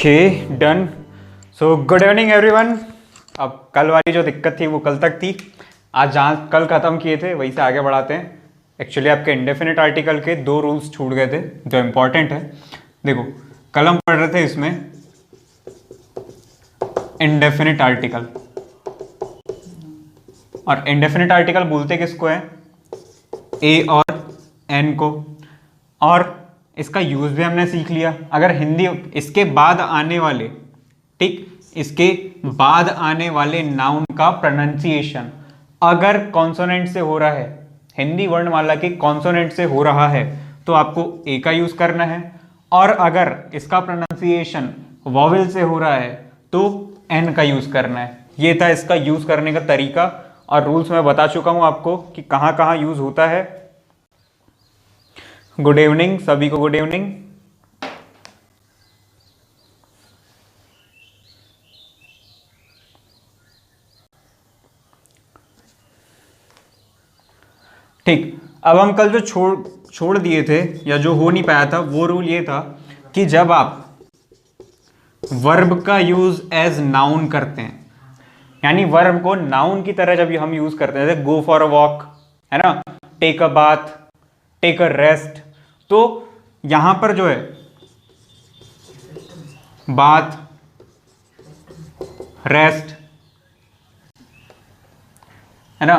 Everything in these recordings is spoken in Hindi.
Okay done. So good evening everyone. अब कल वाली जो दिक्कत थी वो कल तक थी। आज जहाँ कल ख़त्म किए थे वहीं से आगे बढ़ाते हैं। एक्चुअली आपके इंडेफिनिट आर्टिकल के दो रूल्स छूट गए थे जो इम्पोर्टेंट है। देखो, कल हम पढ़ रहे थे इसमें इंडेफिनिट आर्टिकल, और इंडेफिनिट आर्टिकल बोलते किसको है? ए और एन को। और इसका यूज भी हमने सीख लिया। अगर हिंदी इसके बाद आने वाले, ठीक, इसके बाद आने वाले नाउन का प्रोनाउंसिएशन अगर कॉन्सोनेंट से हो रहा है, हिंदी वर्णमाला के कॉन्सोनेंट से हो रहा है, तो आपको ए का यूज करना है। और अगर इसका प्रोनाउंसिएशन वॉवेल से हो रहा है तो एन का यूज करना है। ये था इसका यूज करने का तरीका, और रूल्स मैं बता चुका हूं आपको कि कहां कहां यूज होता है। गुड इवनिंग सभी को, गुड इवनिंग। ठीक, अब हम कल जो छोड़ दिए थे या जो हो नहीं पाया था, वो रूल ये था कि जब आप वर्ब का यूज एज नाउन करते हैं, यानी वर्ब को नाउन की तरह जब हम यूज करते हैं, जैसे गो फॉर अ वॉक, है ना, take a bath, take a rest, तो यहां पर जो है बाथ, रेस्ट, है ना,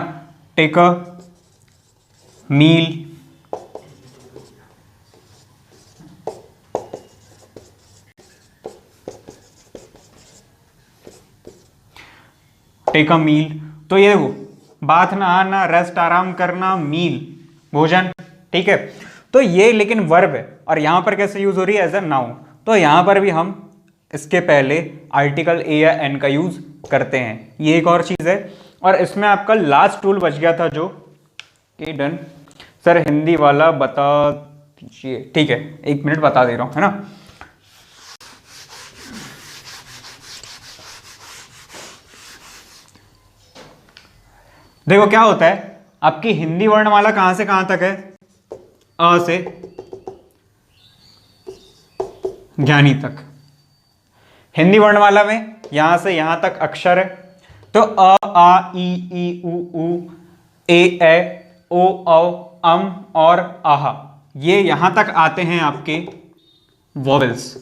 take a meal, take a मील, तो ये देखो, बाथ नहाना, रेस्ट आराम करना, मील भोजन, ठीक है। तो ये लेकिन वर्ब है, और यहां पर कैसे यूज हो रही है? As a noun. तो यहां पर भी हम इसके पहले आर्टिकल ए या एन का यूज करते हैं। ये एक और चीज है। और इसमें आपका लास्ट टूल बच गया था जो कि डन। सर हिंदी वाला बता दीजिए। ठीक है, एक मिनट बता दे रहा हूं, है ना। देखो क्या होता है, आपकी हिंदी वर्णमाला कहां से कहां तक है? अ से ज्ञानी तक। हिंदी वर्णमाला में यहां से यहां तक अक्षर है, तो अ आ ई उ ए ओ औ अम और आहा, ये यहां तक आते हैं आपके वॉवेल्स,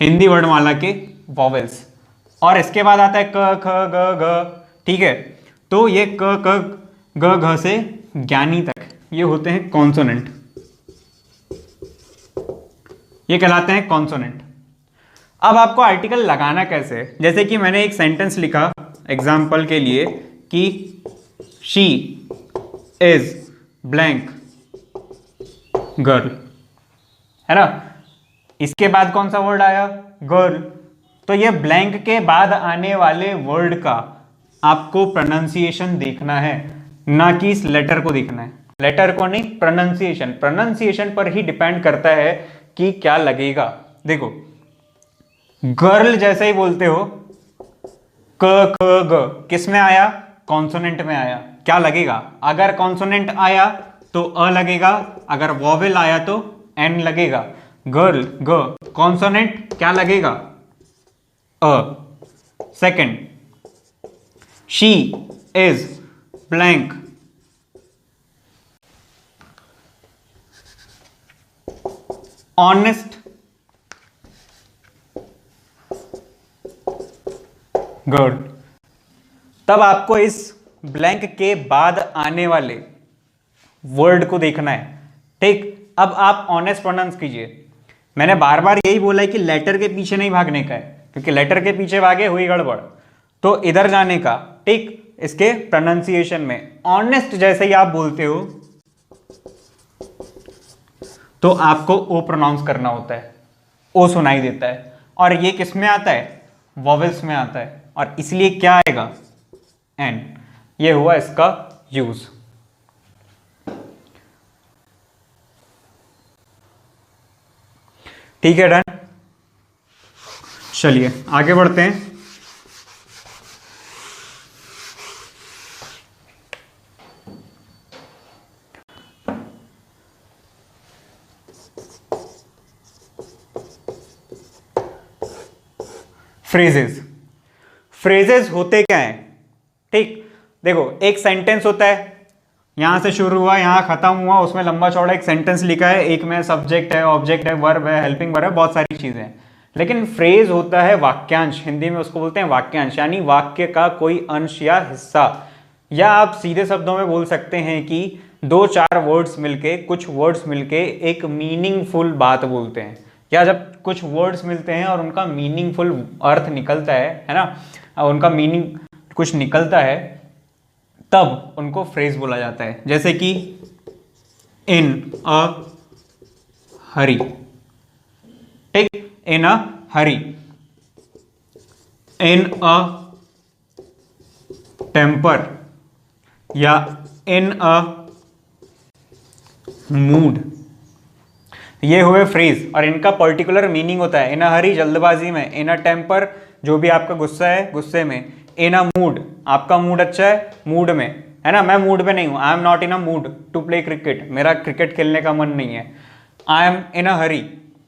हिंदी वर्णमाला के वॉवेल्स। और इसके बाद आता है क ख ग घ, ठीक है। तो ये क ख ग घ से ज्ञानी तक ये होते हैं कॉन्सोनेंट, ये कहलाते हैं कॉन्सोनेंट। अब आपको आर्टिकल लगाना कैसे है? जैसे कि मैंने एक सेंटेंस लिखा एग्जाम्पल के लिए कि शी इज ब्लैंक गर्ल, है ना। इसके बाद कौन सा वर्ड आया? गर्ल। तो ये ब्लैंक के बाद आने वाले वर्ड का आपको प्रोनाउंसिएशन देखना है, ना कि इस लेटर को देखना है। लेटर को नहीं, प्रोनाउंसिएशन। प्रोनाउंसिएशन पर ही डिपेंड करता है कि क्या लगेगा। देखो, गर्ल जैसे ही बोलते हो, क ख ग किस में आया? कॉन्सोनेंट में आया। क्या लगेगा? अगर कॉन्सोनेंट आया तो अ लगेगा, अगर वॉवेल आया तो एन लगेगा। गर्ल ग, कॉन्सोनेंट क्या लगेगा? A. Second, she is blank honest girl. तब आपको इस ब्लैंक के बाद आने वाले वर्ड को देखना है, ठीक। अब आप ऑनेस्ट प्रोनाउंस कीजिए। मैंने बार बार यही बोला है कि लेटर के पीछे नहीं भागने का है, क्योंकि लेटर के पीछे भागे हुई गड़बड़। तो इधर जाने का, ठीक। इसके प्रोनाउंसिएशन में ऑनेस्ट जैसे ही आप बोलते हो तो आपको ओ प्रोनाउंस करना होता है, ओ सुनाई देता है। और ये किस में आता है? वॉवेल्स में आता है, और इसलिए क्या आएगा? एन। ये हुआ इसका यूज। ठीक है, डन। चलिए आगे बढ़ते हैं। फ्रेजेस। फ्रेजेस होते क्या हैं? ठीक, देखो एक सेंटेंस होता है, यहां से शुरू हुआ यहां खत्म हुआ, उसमें लंबा चौड़ा एक सेंटेंस लिखा है, एक में सब्जेक्ट है, ऑब्जेक्ट है, वर्ब है, हेल्पिंग वर्ब है, बहुत सारी चीजें हैं। लेकिन फ्रेज होता है वाक्यांश, हिंदी में उसको बोलते हैं वाक्यांश, यानी वाक्य का कोई अंश या हिस्सा। या आप सीधे शब्दों में बोल सकते हैं कि दो चार वर्ड्स मिलके, कुछ वर्ड्स मिलके एक मीनिंगफुल बात बोलते हैं। या जब कुछ वर्ड्स मिलते हैं और उनका मीनिंगफुल अर्थ निकलता है ना, उनका मीनिंग कुछ निकलता है, तब उनको फ्रेज बोला जाता है। जैसे कि इन अ हरी, ठीक, इन अ हरी, इन अ टेम्पर, या इन अ मूड, ये हुए फ्रेज और इनका पर्टिकुलर मीनिंग होता है। इन अ हरी जल्दबाजी में, इन अ टेम्पर जो भी आपका गुस्सा है गुस्से में, इन अ मूड आपका मूड अच्छा है मूड में, है ना, मैं मूड में नहीं हूं, I am not in a mood to play cricket, मेरा क्रिकेट खेलने का मन नहीं है, आई एम इन अ हरी,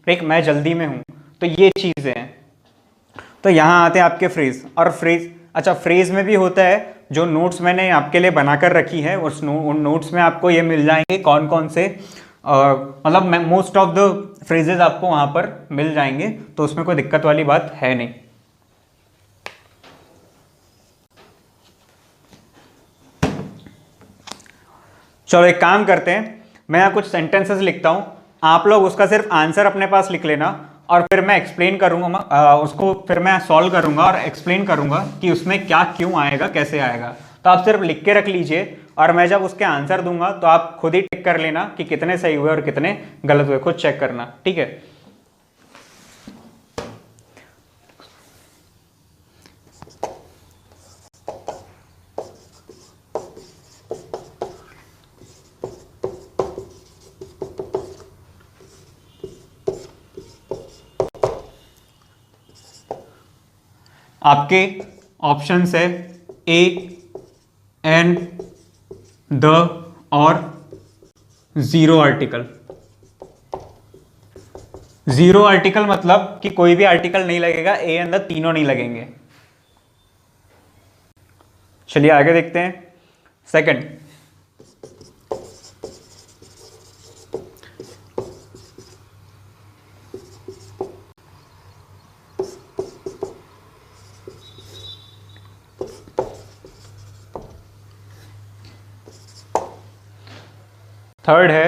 ठीक, मैं जल्दी में हूं। तो ये चीजें हैं। तो यहां आते हैं आपके फ्रेज। और फ्रेज, अच्छा फ्रेज में भी होता है, जो नोट्स मैंने आपके लिए बनाकर रखी है उन नोट्स में आपको ये मिल जाएंगे कौन कौन से, मतलब मोस्ट ऑफ द फ्रेजेस आपको वहां पर मिल जाएंगे, तो उसमें कोई दिक्कत वाली बात है नहीं। चलो एक काम करते हैं, मैं यहाँ कुछ सेंटेंसेस लिखता हूँ, आप लोग उसका सिर्फ आंसर अपने पास लिख लेना, और फिर मैं एक्सप्लेन करूंगा, उसको फिर मैं सॉल्व करूंगा और एक्सप्लेन करूंगा कि उसमें क्या क्यों आएगा कैसे आएगा। तो आप सिर्फ लिख के रख लीजिए, और मैं जब उसके आंसर दूंगा तो आप खुद ही टिक कर लेना कि कितने सही हुए और कितने गलत हुए, खुद चेक करना, ठीक है। आपके ऑप्शंस है ए, एन, द और जीरो आर्टिकल। जीरो आर्टिकल मतलब कि कोई भी आर्टिकल नहीं लगेगा, ए एन द तीनों नहीं लगेंगे। चलिए आगे देखते हैं। सेकंड, थर्ड है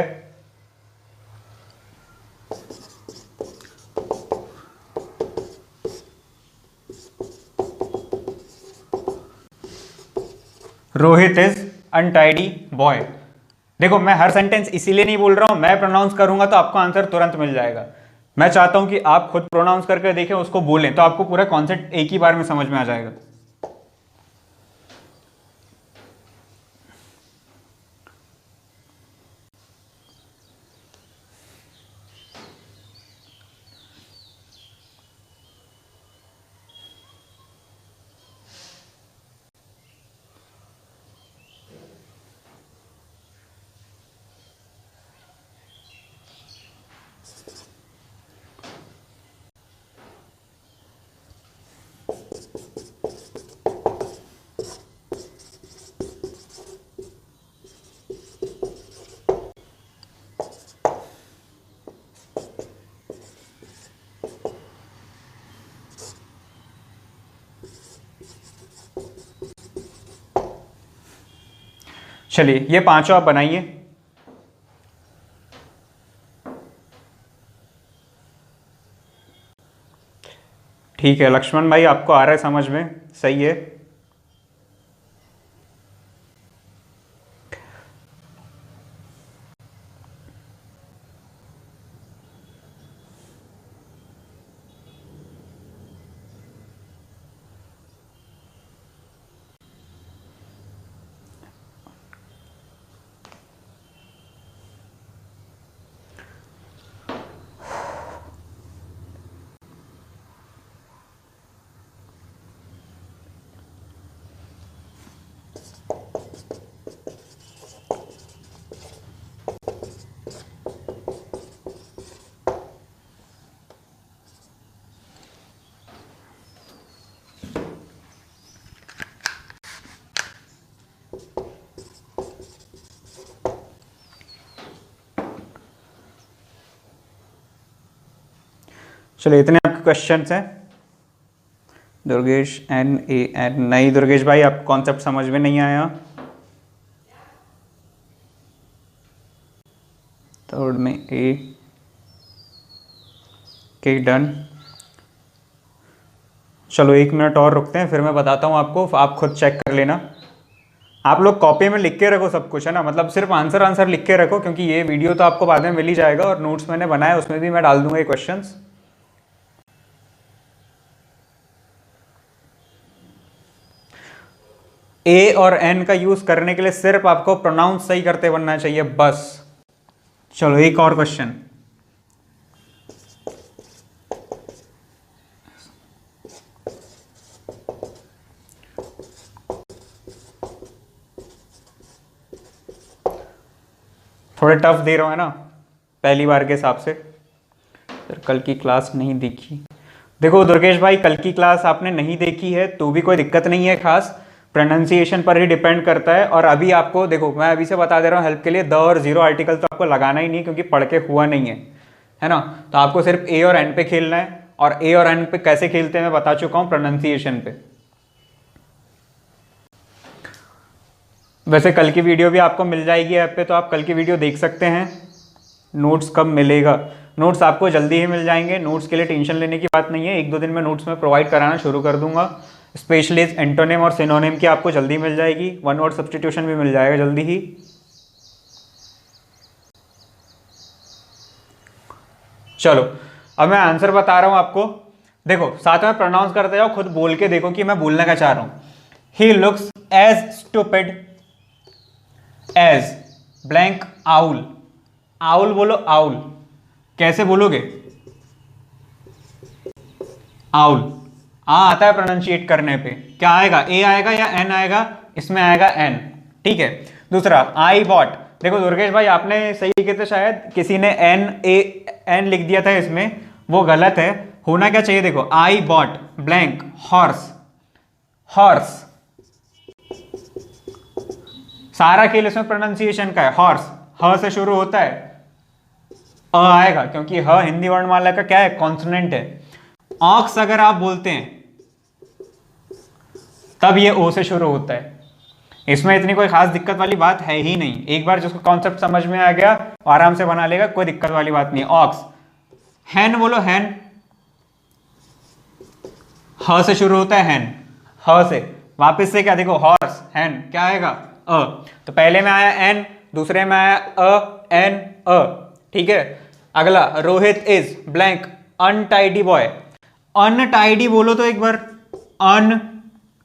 रोहित इज अनटाइडी बॉय। देखो मैं हर सेंटेंस इसीलिए नहीं बोल रहा हूं, मैं प्रोनाउंस करूंगा तो आपको आंसर तुरंत मिल जाएगा। मैं चाहता हूं कि आप खुद प्रोनाउंस करके देखें, उसको बोलें, तो आपको पूरा कॉन्सेप्ट एक ही बार में समझ में आ जाएगा। चलिए ये पांचों आप बनाइए। ठीक है लक्ष्मण भाई, आपको आ रहा है समझ में, सही है। चलो इतने आपके क्वेश्चन हैं। दुर्गेश NAN, नहीं दुर्गेश भाई आप कॉन्सेप्ट समझ में नहीं आया। थर्ड में A के डन। चलो 1 मिनट और रुकते हैं, फिर मैं बताता हूँ आपको, आप खुद चेक कर लेना। आप लोग कॉपी में लिख के रखो सब कुछ, है ना, मतलब सिर्फ आंसर लिख के रखो, क्योंकि ये वीडियो तो आपको बाद में मिल ही जाएगा और नोट्स मैंने बनाया उसमें भी मैं डाल दूंगा ये क्वेश्चंस। ए और एन का यूज करने के लिए सिर्फ आपको प्रोनाउंस सही करते बनना चाहिए बस। चलो एक और क्वेश्चन। थोड़े टफ दे रहा हूं, है ना, पहली बार के हिसाब से। फिर कल की क्लास नहीं देखी, देखो दुर्गेश भाई कल की क्लास आपने नहीं देखी है तो भी कोई दिक्कत नहीं है, खास प्रोनाउंसिएशन पर ही डिपेंड करता है। और अभी आपको देखो मैं अभी से बता दे रहा हूँ हेल्प के लिए, द और जीरो आर्टिकल तो आपको लगाना ही नहीं क्योंकि पढ़ के हुआ नहीं है ना। तो आपको सिर्फ ए और एन पे खेलना है, और ए और एन पे कैसे खेलते हैं मैं बता चुका हूँ प्रोनाउंसिएशन पे। वैसे कल की वीडियो भी आपको मिल जाएगी ऐप पे, तो आप कल की वीडियो देख सकते हैं। नोट्स कब मिलेगा? नोट्स आपको जल्दी ही मिल जाएंगे, नोट्स के लिए टेंशन लेने की बात नहीं है। 1-2 दिन में नोट्स में प्रोवाइड कराना शुरू कर दूंगा। स्पेशली एंटोनिम और सिनोनिम की आपको जल्दी मिल जाएगी, वन वर्ड सब्स्टिट्यूशन भी मिल जाएगा जल्दी ही। चलो अब मैं आंसर बता रहा हूं आपको, देखो साथ में प्रोनाउंस करते जाओ, खुद बोल के देखो कि मैं बोलना क्या चाह रहा हूं। He looks as stupid as blank owl. Owl बोलो, आउल कैसे बोलोगे? आउल आता है प्रोनाउंशिएट करने पे, क्या आएगा? ए आएगा या एन आएगा? इसमें आएगा एन, ठीक है। दूसरा आई बॉट, देखो दुर्गेश भाई आपने सही लिखे थे, शायद किसी ने एन लिख दिया था इसमें, वो गलत है। होना क्या चाहिए देखो, I bought blank horse. Horse सारा खेल इसमें प्रोनाउंसिएशन का है। हॉर्स ह से शुरू होता है, अ आएगा क्योंकि ह हिंदी वर्णमाला का क्या है? कॉन्सोनेंट है। ऑक्स अगर आप बोलते हैं तब ये ओ से शुरू होता है। इसमें इतनी कोई खास दिक्कत वाली बात है ही नहीं, एक बार जिसको कॉन्सेप्ट समझ में आ गया आराम से बना लेगा, कोई दिक्कत वाली बात नहीं है। ऑक्स। हैन बोलो, हैन ह से शुरू होता है, हैन ह से। वापस से क्या देखो, हॉर्स हैन क्या आएगा? अ। तो पहले में आया एन, दूसरे में आया एन अ, ठीक है। अगला Rohit is blank untidy boy. Untidy बोलो तो एक बार, अन,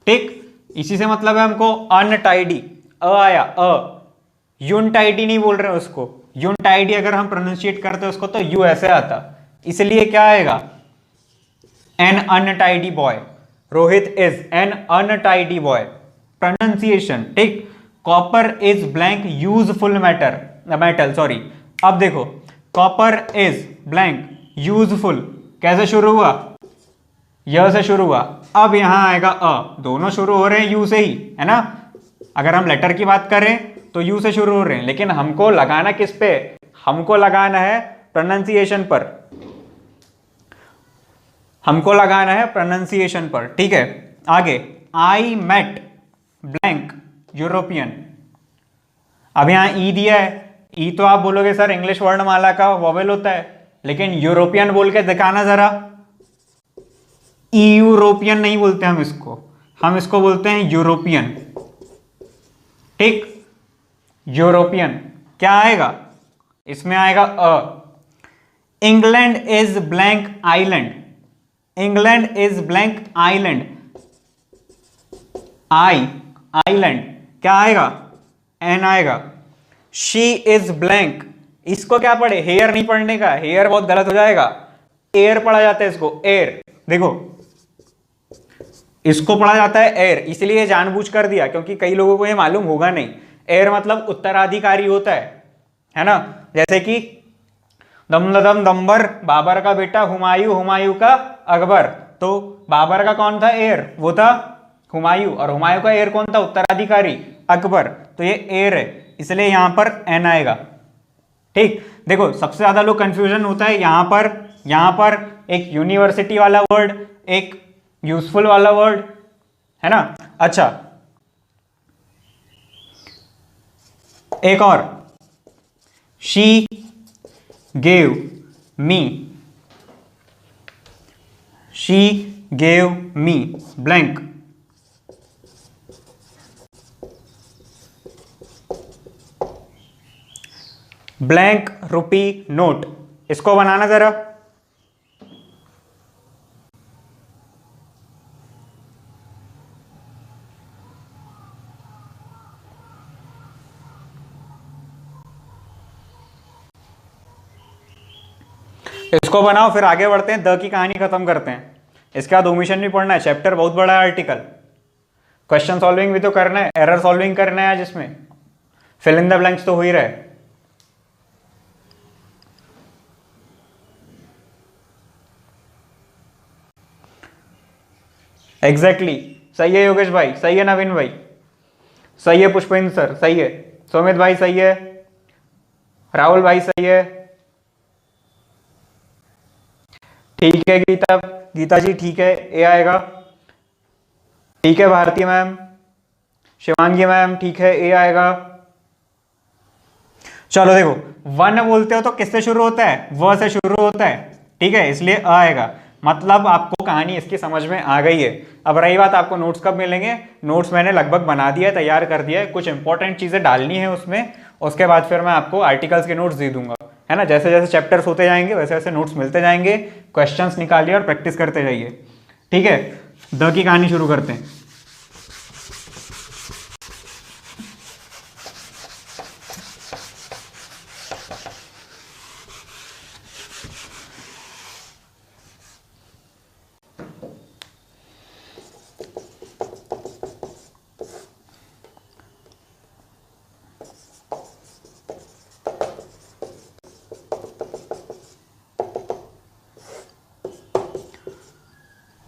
ठीक, इसी से मतलब है हमको अनटाइडी। अ आया अ, यूनटाइडी नहीं बोल रहे उसको, यूनटाइडी अगर हम प्रोनाउंशिएट करते उसको तो यू ऐसे आता, इसलिए क्या आएगा? An untidy boy. Rohit is an untidy boy, pronunciation, ठीक। Copper is blank useful metal, sorry. अब देखो कॉपर इज ब्लैंक यूजफुल कैसे शुरू हुआ? य से शुरू हुआ। अब यहां आएगा अ, दोनों शुरू हो रहे हैं यू से ही, है ना। अगर हम लेटर की बात करें तो यू से शुरू हो रहे हैं, लेकिन हमको लगाना किस पे? हमको लगाना है प्रोनाउंसिएशन पर, हमको लगाना है प्रोनाउंसिएशन पर, ठीक है। आगे आई मेट ब्लैंक यूरोपियन। अब यहां ई दिया है, ई तो आप बोलोगे सर इंग्लिश वर्णमाला का वोवेल होता है, लेकिन यूरोपियन बोल के दिखाना जरा। यूरोपियन नहीं बोलते हम इसको बोलते हैं यूरोपियन, ठीक। यूरोपियन क्या आएगा? इसमें आएगा a. England is blank island. England is blank island, island क्या आएगा? एन आएगा। शी इज ब्लैंक, इसको क्या पढ़े? हेयर नहीं पढ़ने का, हेयर बहुत गलत हो जाएगा, एयर पढ़ा जाता है इसको, एयर। देखो इसको पढ़ा जाता है एयर, इसलिए जानबूझ कर दिया क्योंकि कई लोगों को ये मालूम होगा नहीं। एयर मतलब उत्तराधिकारी होता है ना। जैसे कि दमदम दम्बर बाबर का बेटा हुमायूं, हुमायूं का अकबर, तो बाबर का कौन था? एयर, वो था हुमायूं, और हुमायूं का एयर कौन था? उत्तराधिकारी अकबर, तो ये एयर है, इसलिए यहां पर एन आएगा, ठीक। देखो सबसे ज्यादा लोग कंफ्यूजन होता है यहां पर एक यूनिवर्सिटी वाला वर्ड, एक यूजफुल वाला वर्ड, है ना। अच्छा, एक और, she gave me, she gave me blank, blank rupee note. इसको बनाना जरा। इसको बनाओ, फिर आगे बढ़ते हैं, द की कहानी खत्म करते हैं। इसके बाद ओमिशन भी पढ़ना है, चैप्टर बहुत बड़ा है आर्टिकल। क्वेश्चन सॉल्विंग भी तो करना है, एरर सॉल्विंग करना है आज इसमें, फिल इन द ब्लैंक्स तो हो ही रहा है। एग्जैक्टली सही है योगेश भाई, सही है नवीन भाई, सही है पुष्पेंद्र सर, सही है सुमित भाई, सही है राहुल भाई, सही है, ठीक है गीता, गीता जी ठीक है, ए आएगा, ठीक है भारती मैम, शिवांगी मैम ठीक है, ए आएगा। चलो देखो, वन बोलते हो तो किससे शुरू होता है, व से शुरू होता है, ठीक है, इसलिए अ आएगा। मतलब आपको कहानी इसकी समझ में आ गई है। अब रही बात आपको नोट्स कब मिलेंगे, नोट्स मैंने लगभग बना दिया है, तैयार कर दिया है, कुछ इंपॉर्टेंट चीजें डालनी है उसमें, उसके बाद फिर मैं आपको आर्टिकल्स के नोट्स दे दूंगा, है ना। जैसे जैसे चैप्टर्स होते जाएंगे वैसे वैसे नोट्स मिलते जाएंगे, क्वेश्चंस निकालिए और प्रैक्टिस करते जाइए, ठीक है। द की कहानी शुरू करते हैं।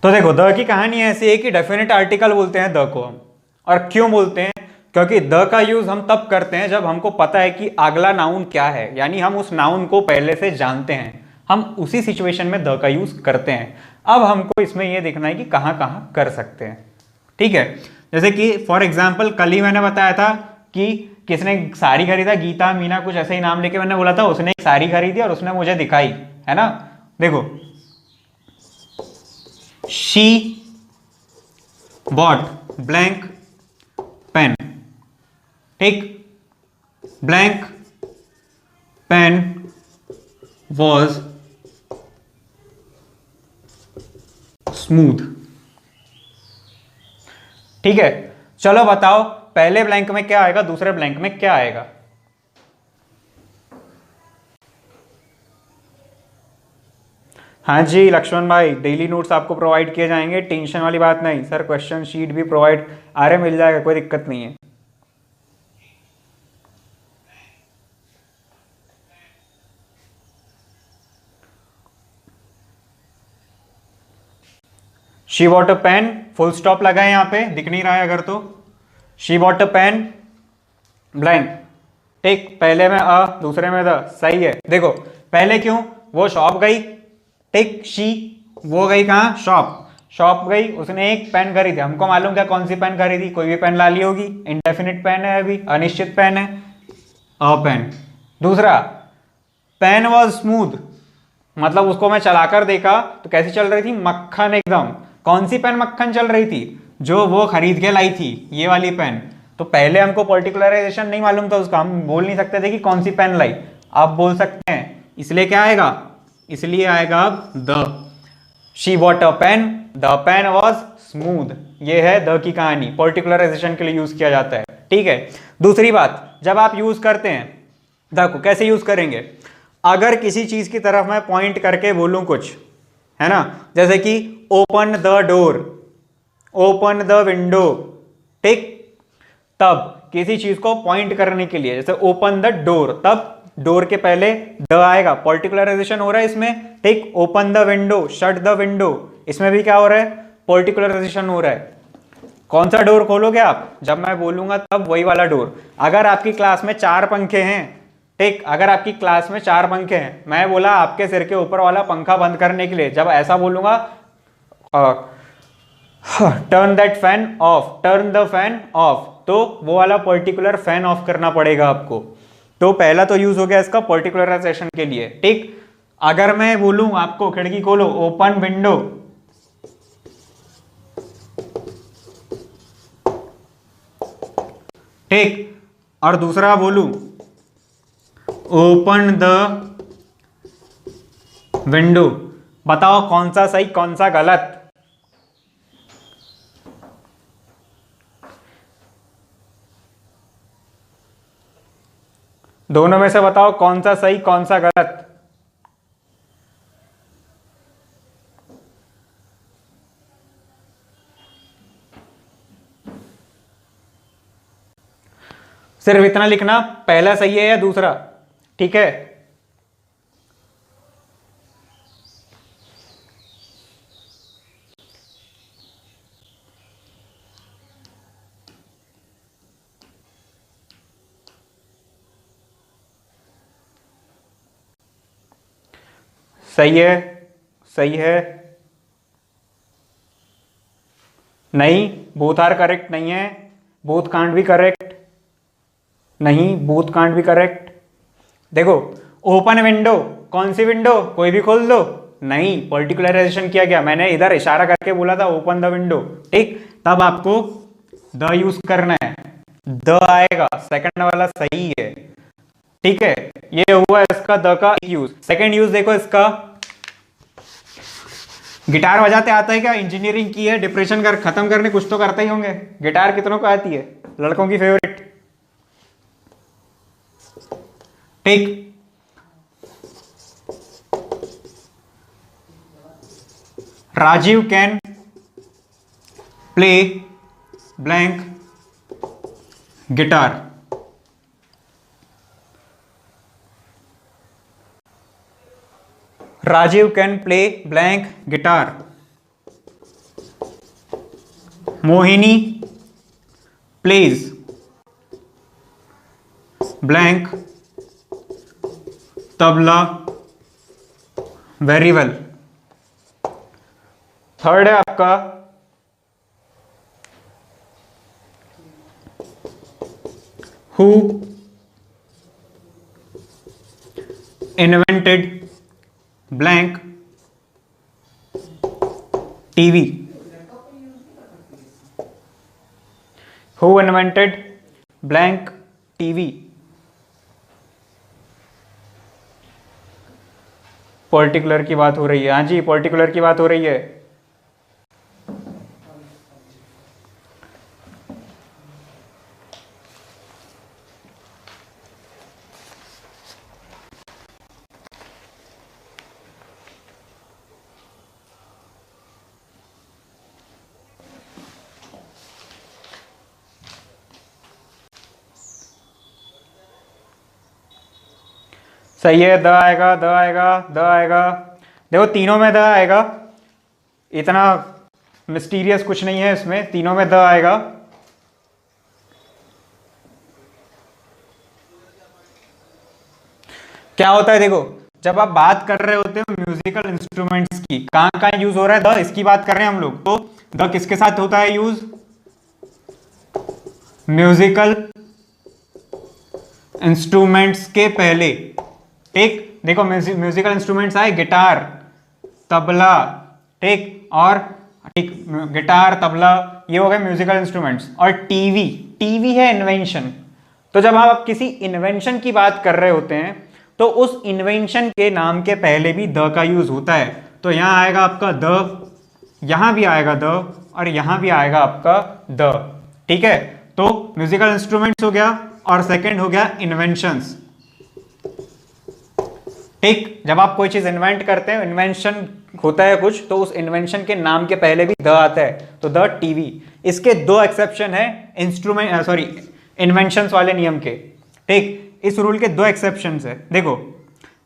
तो देखो, द की कहानी ऐसी है कि डेफिनेट आर्टिकल बोलते हैं द को हम, और क्यों बोलते हैं, क्योंकि द का यूज हम तब करते हैं जब हमको पता है कि अगला नाउन क्या है, यानी हम उस नाउन को पहले से जानते हैं, हम उसी सिचुएशन में द का यूज करते हैं। अब हमको इसमें यह देखना है कि कहां कहां कर सकते हैं, ठीक है। जैसे कि फॉर एग्जाम्पल कल ही मैंने बताया था कि किसने साड़ी खरीदा, गीता मीना कुछ ऐसे ही नाम लेके मैंने बोला था, उसने एक साड़ी खरीदी और उसने मुझे दिखाई, है ना। देखो, she bought blank pen, ठीक, blank pen was smooth, ठीक है। चलो बताओ, पहले ब्लैंक में क्या आएगा, दूसरे ब्लैंक में क्या आएगा। हाँ जी लक्ष्मण भाई, डेली नोट्स आपको प्रोवाइड किए जाएंगे, टेंशन वाली बात नहीं सर, क्वेश्चन शीट भी प्रोवाइड अरे मिल जाएगा, कोई दिक्कत नहीं है। She bought a pen, full stop लगा है, यहां पे दिख नहीं रहा है अगर तो, she bought a pen blank, ठीक, पहले में अ दूसरे में द, सही है। देखो पहले क्यों, वो शॉप गई, ठीक, शी वो गई कहां, शॉप, शॉप गई, उसने एक पेन खरीदी, हमको मालूम क्या कौन सी पेन खरीदी, कोई भी पेन ला ली होगी, इंडेफिनिट पेन है, अभी अनिश्चित पेन है, अ पेन। दूसरा, पेन वॉज स्मूथ, मतलब उसको मैं चलाकर देखा तो कैसी चल रही थी, मक्खन एकदम। कौन सी पेन मक्खन चल रही थी, जो वो खरीद के लाई थी, ये वाली पेन। तो पहले हमको पर्टिकुलराइजेशन नहीं मालूम था उसका, हम बोल नहीं सकते थे कि कौन सी पेन लाई, आप बोल सकते हैं, इसलिए क्या आएगा, इसलिए आएगा अब the. She bought a pen, the pen was smooth, ये है द की कहानी, पर्टिकुलराइजेशन के लिए यूज किया जाता है, ठीक है। दूसरी बात, जब आप यूज करते हैं द को, कैसे यूज करेंगे, अगर किसी चीज की तरफ मैं पॉइंट करके बोलूं कुछ, है ना, जैसे कि open the door, open the window, ठीक, तब किसी चीज को पॉइंट करने के लिए, जैसे ओपन द डोर, तब डोर के पहले द आएगा, पर्टिकुलराइजेशन हो रहा है इसमें, ठीक। Open the window, shut the window, इसमें भी क्या हो रहा है, पर्टिकुलराइजेशन हो रहा है। कौन सा डोर खोलोगे आप, जब मैं बोलूंगा तब वही वाला डोर। अगर आपकी क्लास में 4 पंखे हैं ठीक, अगर आपकी क्लास में 4 पंखे हैं, मैं बोला आपके सिर के ऊपर वाला पंखा बंद करने के लिए, जब ऐसा बोलूंगा turn that fan of, turn the fan of, तो वो वाला पर्टिकुलर फैन ऑफ करना पड़ेगा आपको। तो पहला तो यूज हो गया इसका पर्टिकुलराइजेशन के लिए। ठीक, अगर मैं बोलूं आपको खिड़की खोलो, ओपन विंडो, ठीक, और दूसरा बोलूं ओपन द विंडो, बताओ कौन सा सही कौन सा गलत? दोनों में से बताओ कौन सा सही कौन सा गलत? सिर्फ इतना लिखना, पहला सही है या दूसरा। ठीक है, सही है, सही है, नहीं, बोथ आर करेक्ट नहीं है, बोथ कांट भी करेक्ट नहीं, बोथ कांट भी करेक्ट। देखो, ओपन विंडो, कौन सी विंडो, कोई भी खोल दो, नहीं, पर्टिकुलराइजेशन किया गया, मैंने इधर इशारा करके बोला था ओपन द विंडो। ठीक, तब आपको द यूज करना है, द आएगा, सेकंड वाला सही है। ठीक है, ये हुआ इसका द का यूज। सेकंड यूज देखो इसका, गिटार बजाते आता है क्या? इंजीनियरिंग की है, डिप्रेशन कर खत्म करने कुछ तो करते ही होंगे। गिटार कितनों को आती है? लड़कों की फेवरेट। ठीक, Rajeev can play blank guitar. Rajeev can play blank guitar. Mohini plays blank tabla very well. Third है आपका who invented blank TV. Who invented blank TV. Particular की बात हो रही है, हाँ जी, पर्टिकुलर की बात हो रही है। सही है, द आएगा, द आएगा, द आएगा। देखो तीनों में द आएगा, इतना मिस्टीरियस कुछ नहीं है इसमें, तीनों में द आएगा। क्या होता है देखो, जब आप बात कर रहे होते हो म्यूजिकल इंस्ट्रूमेंट्स की, कहां कहां यूज हो रहा है द, इसकी बात कर रहे हैं हम लोग, तो द किसके साथ होता है यूज? म्यूजिकल इंस्ट्रूमेंट्स के पहले। ठीक, देखो म्यूजिकल इंस्ट्रूमेंट्स आए, गिटार, तबला, ठीक, और ठीक, गिटार, तबला, ये हो गए म्यूजिकल इंस्ट्रूमेंट्स। और टीवी, टीवी है इन्वेंशन। तो जब आप किसी इन्वेंशन की बात कर रहे होते हैं तो उस इन्वेंशन के नाम के पहले भी द का यूज होता है। तो यहां आएगा आपका द, यहां भी आएगा द, और यहां भी आएगा आपका द। ठीक है, तो म्यूजिकल इंस्ट्रूमेंट्स हो गया और सेकंड हो गया इन्वेंशंस। ठीक, जब आप कोई चीज इन्वेंट करते हैं, इन्वेंशन होता है कुछ, तो उस इन्वेंशन के नाम के पहले भी द आता है, तो द टीवी। इसके दो एक्सेप्शन है इंस्ट्रूमेंट सॉरी इन्वेंशंस वाले नियम के। ठीक, इस रूल के दो एक्सेप्शंस है। देखो,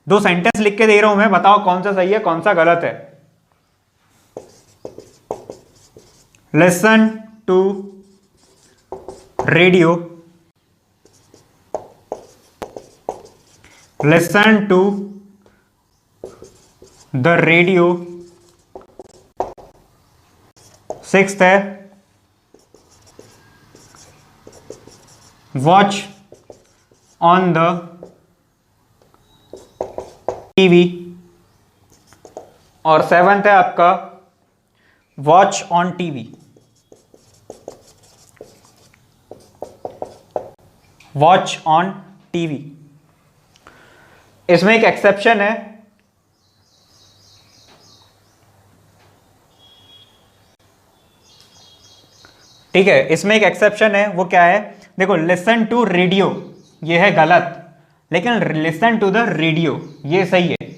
दो सेंटेंस लिख के दे रहा हूं मैं, बताओ कौन सा सही है कौन सा गलत है। Listen to radio listen to the radio. Sixth है वॉच ऑन द टीवी। और सेवंथ है आपका watch on TV. Watch on TV. इसमें एक एक्सेप्शन है, ठीक है, इसमें एक एक्सेप्शन है। वो क्या है, देखो लिसन टू रेडियो ये है गलत, लेकिन लिसन टू द रेडियो ये सही है।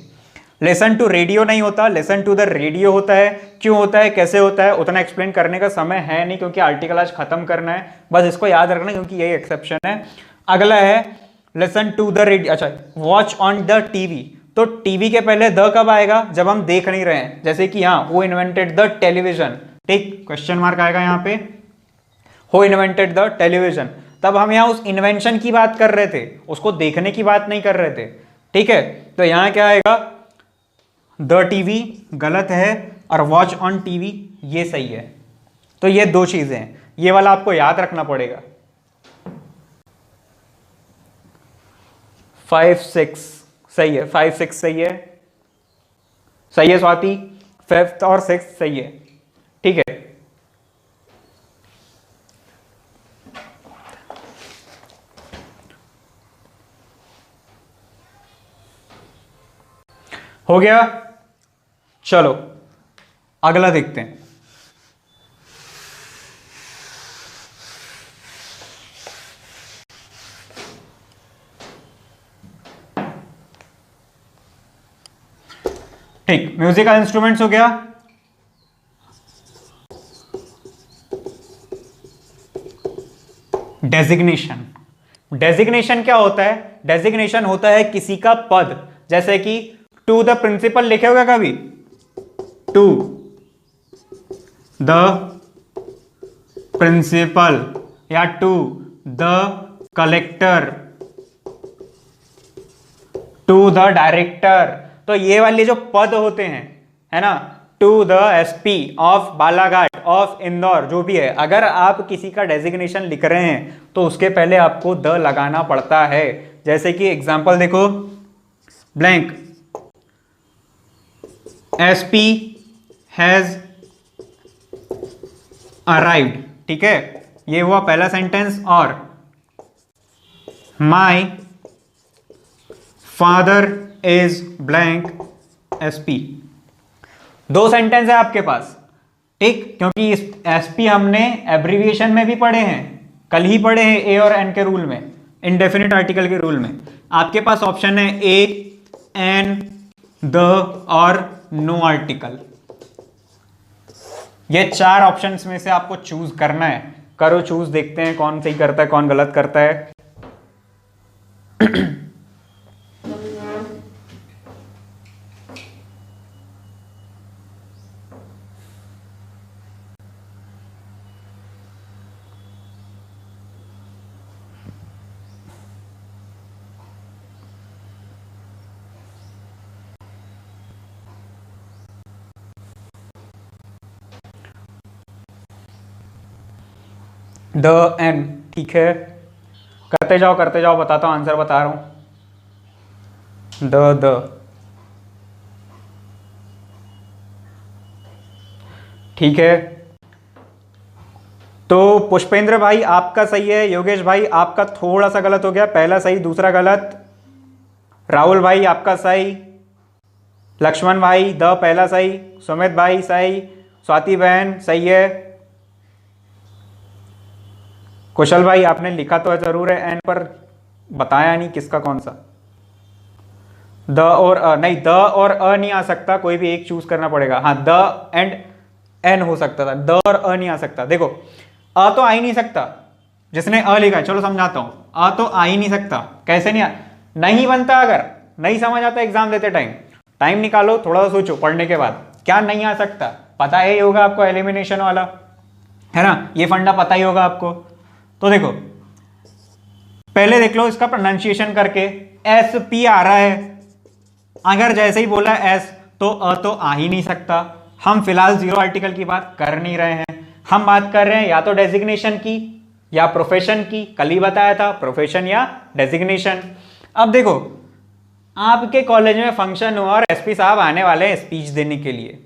लिसन टू रेडियो नहीं होता, लिसन टू द रेडियो होता है। क्यों होता है, कैसे होता है, उतना एक्सप्लेन करने का समय है नहीं, क्योंकि आर्टिकल आज खत्म करना है। बस इसको याद रखना, क्योंकि यही एक्सेप्शन है। अगला है लिसन टू द रेडियो, अच्छा वॉच ऑन द टीवी। तो टीवी के पहले द कब आएगा, जब हम देख नहीं रहे हैं। जैसे कि हाँ, हु इन्वेंटेड द टेलीविजन, ठीक, क्वेश्चन मार्क आएगा यहाँ पे, हु इन्वेंटेड द टेलीविजन। तब हम यहाँ उस इन्वेंशन की बात कर रहे थे, उसको देखने की बात नहीं कर रहे थे, ठीक है। तो यहाँ क्या आएगा, द टीवी गलत है और वॉच ऑन टीवी ये सही है। तो ये दो चीजें हैं, ये वाला आपको याद रखना पड़ेगा। 5 6 सही है, 5 6 सही है, सही है स्वाति। 5th और 6th सही है, ठीक है। हो गया, चलो अगला देखते हैं। ठीक, म्यूजिकल इंस्ट्रूमेंट्स हो गया। डेजिग्नेशन, डेजिग्नेशन क्या होता है, डेजिग्नेशन होता है किसी का पद। जैसे कि टू द प्रिंसिपल लिखे होगा कभी, टू द प्रिंसिपल, या to the collector, to the director. तो ये वाले जो पद होते हैं, है ना, to the SP of Balaghat, of Indore, जो भी है, अगर आप किसी का डेजिग्नेशन लिख रहे हैं तो उसके पहले आपको द लगाना पड़ता है। जैसे कि एग्जांपल देखो, ब्लैंक एसपी हैज अराइव्ड, ठीक है, ये हुआ पहला सेंटेंस। और माई फादर इज ब्लैंक एसपी, दो सेंटेंस है आपके पास, ठीक, क्योंकि इस एसपी हमने एब्रीविएशन में भी पढ़े हैं, कल ही पढ़े हैं ए और एन के रूल में, इंडेफिनिट आर्टिकल के रूल में। आपके पास ऑप्शन है ए, एन, द और नो आर्टिकल। ये चार ऑप्शंस में से आपको चूज करना है। करो चूज, देखते हैं कौन सही करता है कौन गलत करता है। द एन, ठीक है, करते जाओ, बताता हूं, आंसर बता रहा हूं। द ठीक है। तो पुष्पेंद्र भाई आपका सही है, योगेश भाई आपका थोड़ा सा गलत हो गया, पहला सही दूसरा गलत। राहुल भाई आपका सही, लक्ष्मण भाई द पहला सही, सुमित भाई सही, स्वाति बहन सही है, कुशल भाई आपने लिखा तो जरूर है एन, पर बताया नहीं किसका कौन सा। द और अ, नहीं, द और अ नहीं आ सकता, कोई भी एक चूज करना पड़ेगा। हाँ, द एंड एन हो सकता था, द और अ नहीं आ सकता। देखो अ तो आ ही नहीं सकता, जिसने अ लिखा है, चलो समझाता हूं, अ तो आ ही नहीं सकता। कैसे नहीं बनता, अगर नहीं समझ आता एग्जाम देते टाइम निकालो, थोड़ा सा सोचो पढ़ने के बाद, क्या नहीं आ सकता। पता ही होगा आपको एलिमिनेशन वाला, है ना, ये फंडा पता ही होगा आपको। तो देखो पहले देख लो इसका प्रोनाउंसिएशन करके, एस पी आ रहा है, अगर जैसे ही बोला एस तो आ ही नहीं सकता। हम फिलहाल जीरो आर्टिकल की बात कर नहीं रहे हैं, हम बात कर रहे हैं या तो डेजिग्नेशन की या प्रोफेशन की। कल ही बताया था प्रोफेशन या डेजिग्नेशन। अब देखो आपके कॉलेज में फंक्शन हुआ और एसपी साहब आने वाले हैं स्पीच देने के लिए,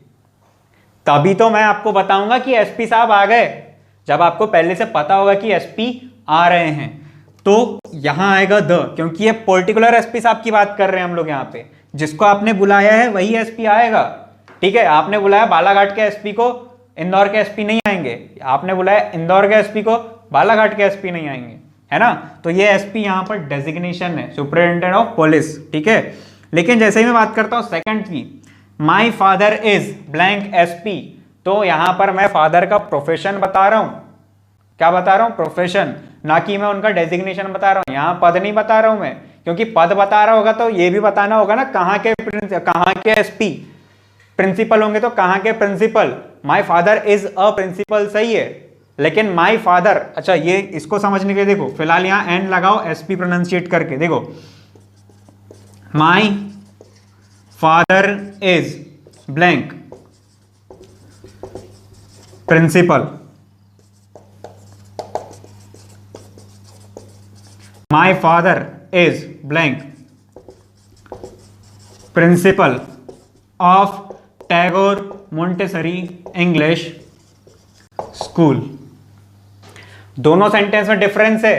तभी तो मैं आपको बताऊंगा कि एसपी साहब आ गए। जब आपको पहले से पता होगा कि एसपी आ रहे हैं तो यहां आएगा द, क्योंकि ये पर्टिकुलर एसपी साहब की बात कर रहे हैं हम लोग। यहाँ पे जिसको आपने बुलाया है वही एसपी आएगा। ठीक है, आपने बुलाया बालाघाट के एसपी को, इंदौर के एसपी नहीं आएंगे। आपने बुलाया इंदौर के एसपी को, बालाघाट के एसपी नहीं आएंगे, है ना। तो ये एसपी यहाँ पर डेजिग्नेशन है, सुपरिटेंडेंट ऑफ पुलिस। ठीक है, लेकिन जैसे ही मैं बात करता हूँ सेकंड की, माई फादर इज ब्लैंक एसपी, तो यहां पर मैं फादर का प्रोफेशन बता रहा हूं। क्या बता रहा हूं? प्रोफेशन, ना कि मैं उनका डेजिग्नेशन बता रहा हूं। यहां पद नहीं बता रहा हूं मैं, क्योंकि पद बता रहा होगा तो ये भी बताना होगा ना कहां के एसपी। प्रिंसिपल होंगे तो कहां के principal. My father is a principal सही है, लेकिन माई फादर, अच्छा ये इसको समझने के लिए देखो, फिलहाल यहां एन लगाओ एसपी प्रोनाउंसिएट करके देखो, my father is blank principal, my father is blank principal of Tagore Montessori English school. दोनों सेंटेंस में डिफरेंस है।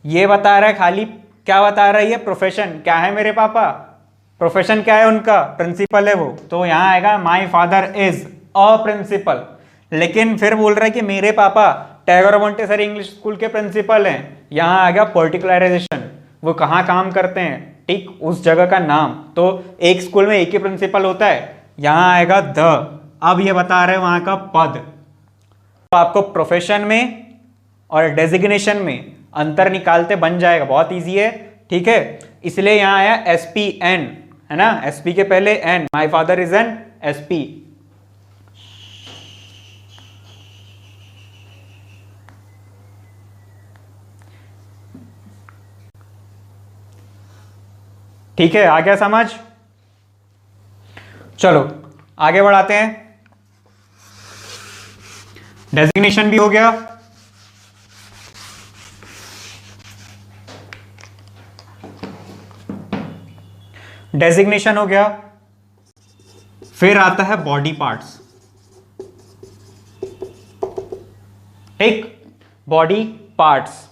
ये बता रहा है खाली, क्या बता रहा है ये? प्रोफेशन क्या है मेरे पापा, प्रोफेशन क्या है उनका? प्रिंसिपल है वो। तो यहां आएगा my father is a principal, लेकिन फिर बोल रहा है कि मेरे पापा टैगोर मोंटेसरी इंग्लिश स्कूल के प्रिंसिपल हैं। यहां आ गया पर्टिकुलराइजेशन, वो कहाँ काम करते हैं, ठीक उस जगह का नाम। तो एक स्कूल में एक ही प्रिंसिपल होता है, यहां आएगा द। अब ये बता रहे हैं वहां का पद। तो आपको प्रोफेशन में और डेजिग्नेशन में अंतर निकालते बन जाएगा, बहुत इजी है। ठीक है, इसलिए यहां आया एसपी एन, है ना, एसपी के पहले an, my father is an SP. ठीक है, आ गया समझ? चलो आगे बढ़ाते हैं। डेजिग्नेशन भी हो गया, डेजिग्नेशन हो गया, फिर आता है बॉडी पार्ट्स। ठीक, बॉडी पार्ट्स।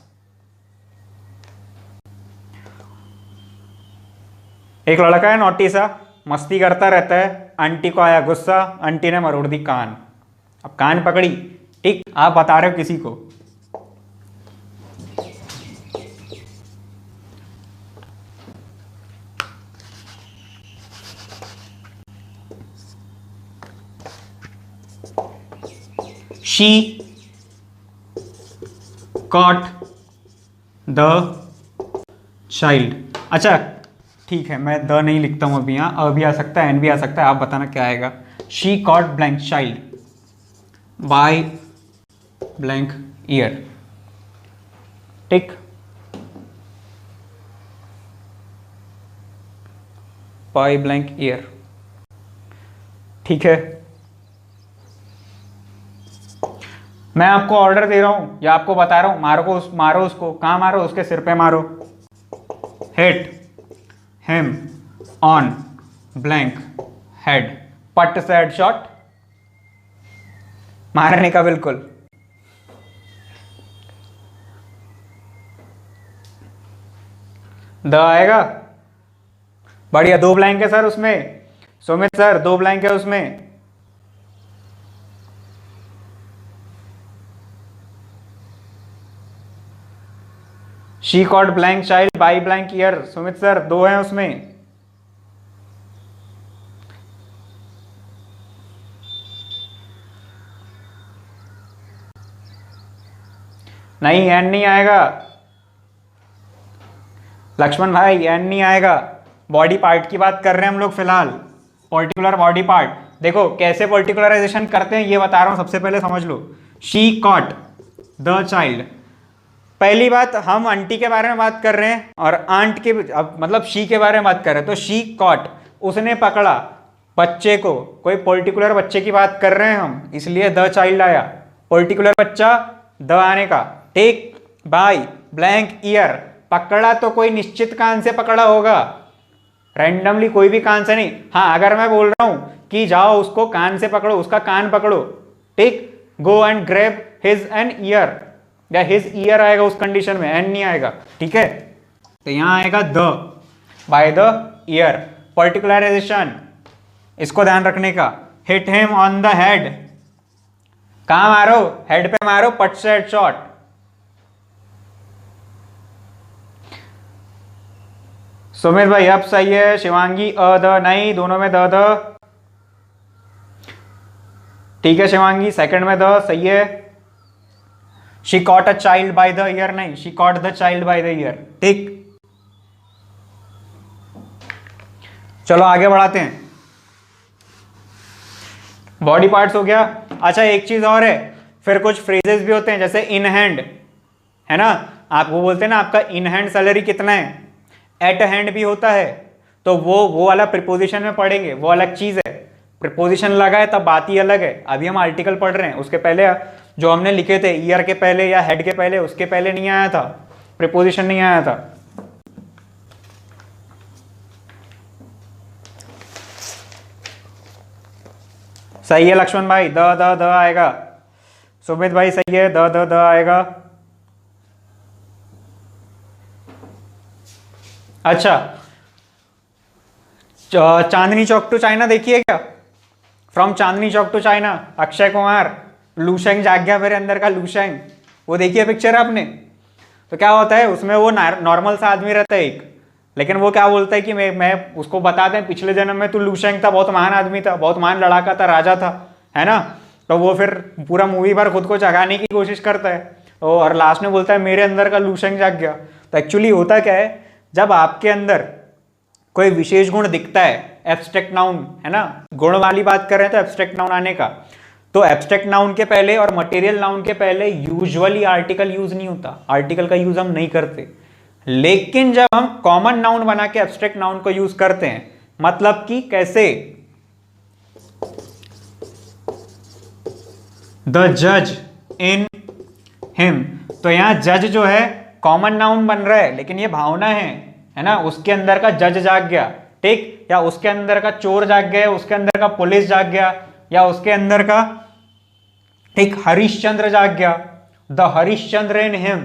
एक लड़का है नोटी सा, मस्ती करता रहता है, आंटी को आया गुस्सा, आंटी ने मरोड़ दी कान। अब कान पकड़ी, ठीक, आप बता रहे हो किसी को, शी कॉट द चाइल्ड। अच्छा ठीक है, मैं द नहीं लिखता हूं अभी, यहां अ भी आ सकता है, एन भी आ सकता है, आप बताना क्या आएगा। She caught blank child by blank ear. Tick, by blank ear. ठीक है, मैं आपको ऑर्डर दे रहा हूं या आपको बता रहा हूं, मारो उसको, कहां मारो? उसके सिर पे मारो। Hit him on blank head, पट से हेडशॉट मारने का, बिल्कुल। द आएगा, बढ़िया। 2 ब्लैंक है सर उसमें, सुमित सर 2 ब्लैंक है उसमें। She caught blank child by blank year, Sumit sir 2 हैं उसमें। नहीं, एन नहीं आएगा लक्ष्मण भाई, एन नहीं आएगा। बॉडी पार्ट की बात कर रहे हैं हम लोग फिलहाल, पर्टिकुलर बॉडी पार्ट। देखो कैसे पर्टिकुलराइजेशन करते हैं ये बता रहा हूं, सबसे पहले समझ लो। शी कॉट द चाइल्ड, पहली बात, हम आंटी के बारे में बात कर रहे हैं और आंट के मतलब शी के बारे में बात कर रहे हैं, तो शी कॉट, उसने पकड़ा बच्चे को, कोई पर्टिकुलर बच्चे की बात कर रहे हैं हम, इसलिए द चाइल्ड आया, पर्टिकुलर बच्चा द आने का। टेक बाय ब्लैंक ईयर, पकड़ा तो कोई निश्चित कान से पकड़ा होगा, रैंडमली कोई भी कान से नहीं। हाँ, अगर मैं बोल रहा हूं कि जाओ उसको कान से पकड़ो, उसका कान पकड़ो, take go and grab his an ear, या हिज ईयर आएगा उस कंडीशन में, एन नहीं आएगा, ठीक है। तो यहां आएगा the, bye the year, particularization, इसको ध्यान रखने का। Hit him on the head, कहां मारो, हेड पे मारो, पट से हेडशॉट। सुमित भाई अब सही है, शिवांगी द नहीं, दोनों में द ठीक है शिवांगी, सेकंड में द सही है। She caught a child by the ear नहीं, she caught the child by the ear, ठीक। चलो आगे बढ़ाते हैं, बॉडी पार्ट्स हो गया। अच्छा एक चीज और है, फिर कुछ फ्रेजेस भी होते हैं, जैसे इन हैंड, है ना, आप वो बोलते हैं ना आपका इन हैंड सैलरी कितना है, एट हैंड भी होता है, तो वो वाला प्रीपोजिशन में पढ़ेंगे, वो अलग चीज है। प्रीपोजिशन लगा है तब बात ही अलग है, अभी हम आर्टिकल पढ़ रहे हैं, उसके पहले जो हमने लिखे थे ईयर के पहले या हेड के पहले, उसके पहले नहीं आया था, प्रीपोजिशन नहीं आया था। सही है लक्ष्मण भाई, द आएगा। सुमित भाई सही है, द आएगा। अच्छा, चांदनी चौक टू चाइना देखिए क्या, from Chandni Chowk to China, Akshay Kumar, लूशेंग जाग गया मेरे अंदर का लूशेंग, वो देखिए पिक्चर आपने। तो क्या होता है उसमें, वो नॉर्मल सा आदमी रहता है एक, लेकिन वो क्या बोलता है कि मैं उसको बताते हैं पिछले जन्म में तू लूशेंग था, बहुत महान आदमी था, बहुत महान लड़ाका था, राजा था, है ना। तो वो फिर पूरा मूवी भर खुद को जगाने की कोशिश करता है, और लास्ट में बोलता है मेरे अंदर का लूशेंग जाग गया। तो एक्चुअली होता क्या है, जब आपके अंदर कोई विशेष गुण दिखता है, एब्स्ट्रैक्ट नाउन, है ना, गुण वाली बात कर रहे हैं तो एब्स्ट्रैक्ट नाउन आने का, तो एब्स्ट्रैक्ट नाउन के पहले और मटेरियल नाउन के पहले यूजुअली आर्टिकल यूज नहीं होता, आर्टिकल का यूज हम नहीं करते। लेकिन जब हम कॉमन नाउन बना के एब्स्ट्रैक्ट नाउन को यूज करते हैं, मतलब कि कैसे, द जज इन हिम, तो यहां जज जो है कॉमन नाउन बन रहा है, लेकिन ये भावना है ना, उसके अंदर का जज जाग गया, ठीक, या उसके अंदर का चोर जाग गया, उसके अंदर का पुलिस जाग गया, या उसके अंदर का ठीक हरिश्चंद्र जाग गया, द हरिश्चंद्र इन हिम।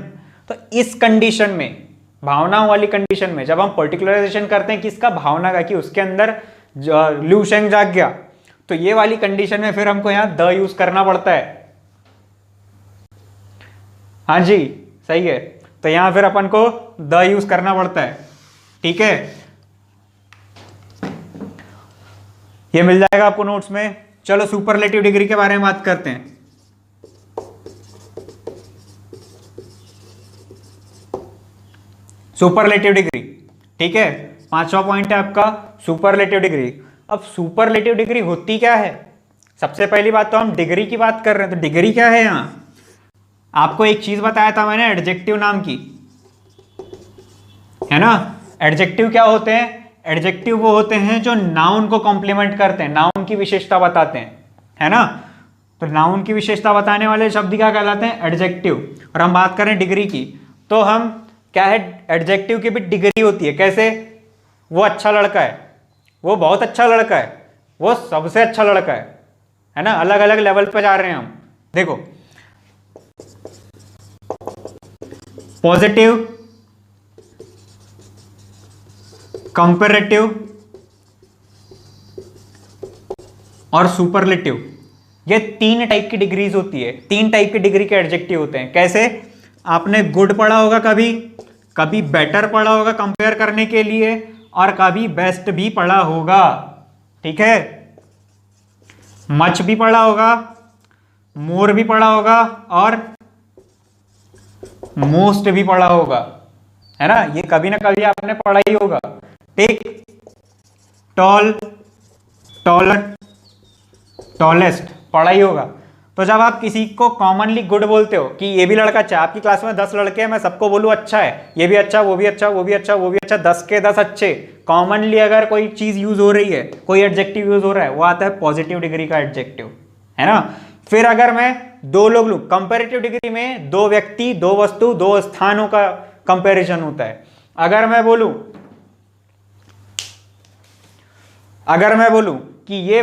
तो इस कंडीशन में, भावनाओं वाली कंडीशन में, जब हम पर्टिकुलराइजेशन करते हैं किसका, भावना का, कि उसके अंदर लूशेंग जाग गया, तो ये वाली कंडीशन में फिर हमको यहां द यूज करना पड़ता है। हाँ जी सही है, तो यहां फिर अपन को द यूज करना पड़ता है, ठीक है। ये मिल जाएगा आपको नोट्स में। चलो सुपरलेटिव डिग्री के बारे में बात करते हैं। सुपरलेटिव डिग्री, ठीक है, 5वां पॉइंट है आपका सुपरलेटिव डिग्री। अब सुपरलेटिव डिग्री होती क्या है, सबसे पहली बात तो हम डिग्री की बात कर रहे हैं, तो डिग्री क्या है। यहां आपको एक चीज बताया था मैंने, एडजेक्टिव नाम की, है ना। एडजेक्टिव क्या होते हैं, एडजेक्टिव वो होते हैं जो नाउन को कॉम्प्लीमेंट करते हैं, नाउन की विशेषता बताते हैं, है ना। तो नाउन की विशेषता बताने वाले शब्द क्या कहलाते हैं, एडजेक्टिव। और हम बात करें डिग्री की, तो हम क्या है, एडजेक्टिव की भी डिग्री होती है। कैसे, वो अच्छा लड़का है, वो बहुत अच्छा लड़का है, वो सबसे अच्छा लड़का है ना। अलग अलग लेवल पे जा रहे हैं हम। देखो पॉजिटिव, कंपैरेटिव और सुपरलेटिव, ये 3 टाइप की डिग्रीज होती है, 3 टाइप की डिग्री के एडजेक्टिव होते हैं। कैसे, आपने गुड पढ़ा होगा, कभी कभी बेटर पढ़ा होगा कंपेयर करने के लिए, और कभी बेस्ट भी पढ़ा होगा, ठीक है। मच भी पढ़ा होगा, मोर भी पढ़ा होगा, और मोस्ट भी पढ़ा होगा, है ना। ये कभी ना कभी आपने पढ़ा ही होगा, ठीक। टॉल, टॉलर, टॉलेस्ट पढ़ा ही होगा। तो जब आप किसी को कॉमनली गुड बोलते हो कि ये भी लड़का अच्छा है, आपकी क्लास में 10 लड़के हैं, मैं सबको बोलूँ अच्छा है, ये भी अच्छा, वो भी अच्छा, वो भी अच्छा, वो भी अच्छा, 10 के 10 अच्छे, कॉमनली अगर कोई चीज यूज हो रही है, कोई एडजेक्टिव यूज हो रहा है, वो आता है पॉजिटिव डिग्री का एडजेक्टिव, है ना। फिर अगर मैं दो लोग लूं, कंपेरेटिव डिग्री में दो व्यक्ति, दो वस्तु, दो स्थानों का कंपैरिजन होता है। अगर मैं बोलूं कि ये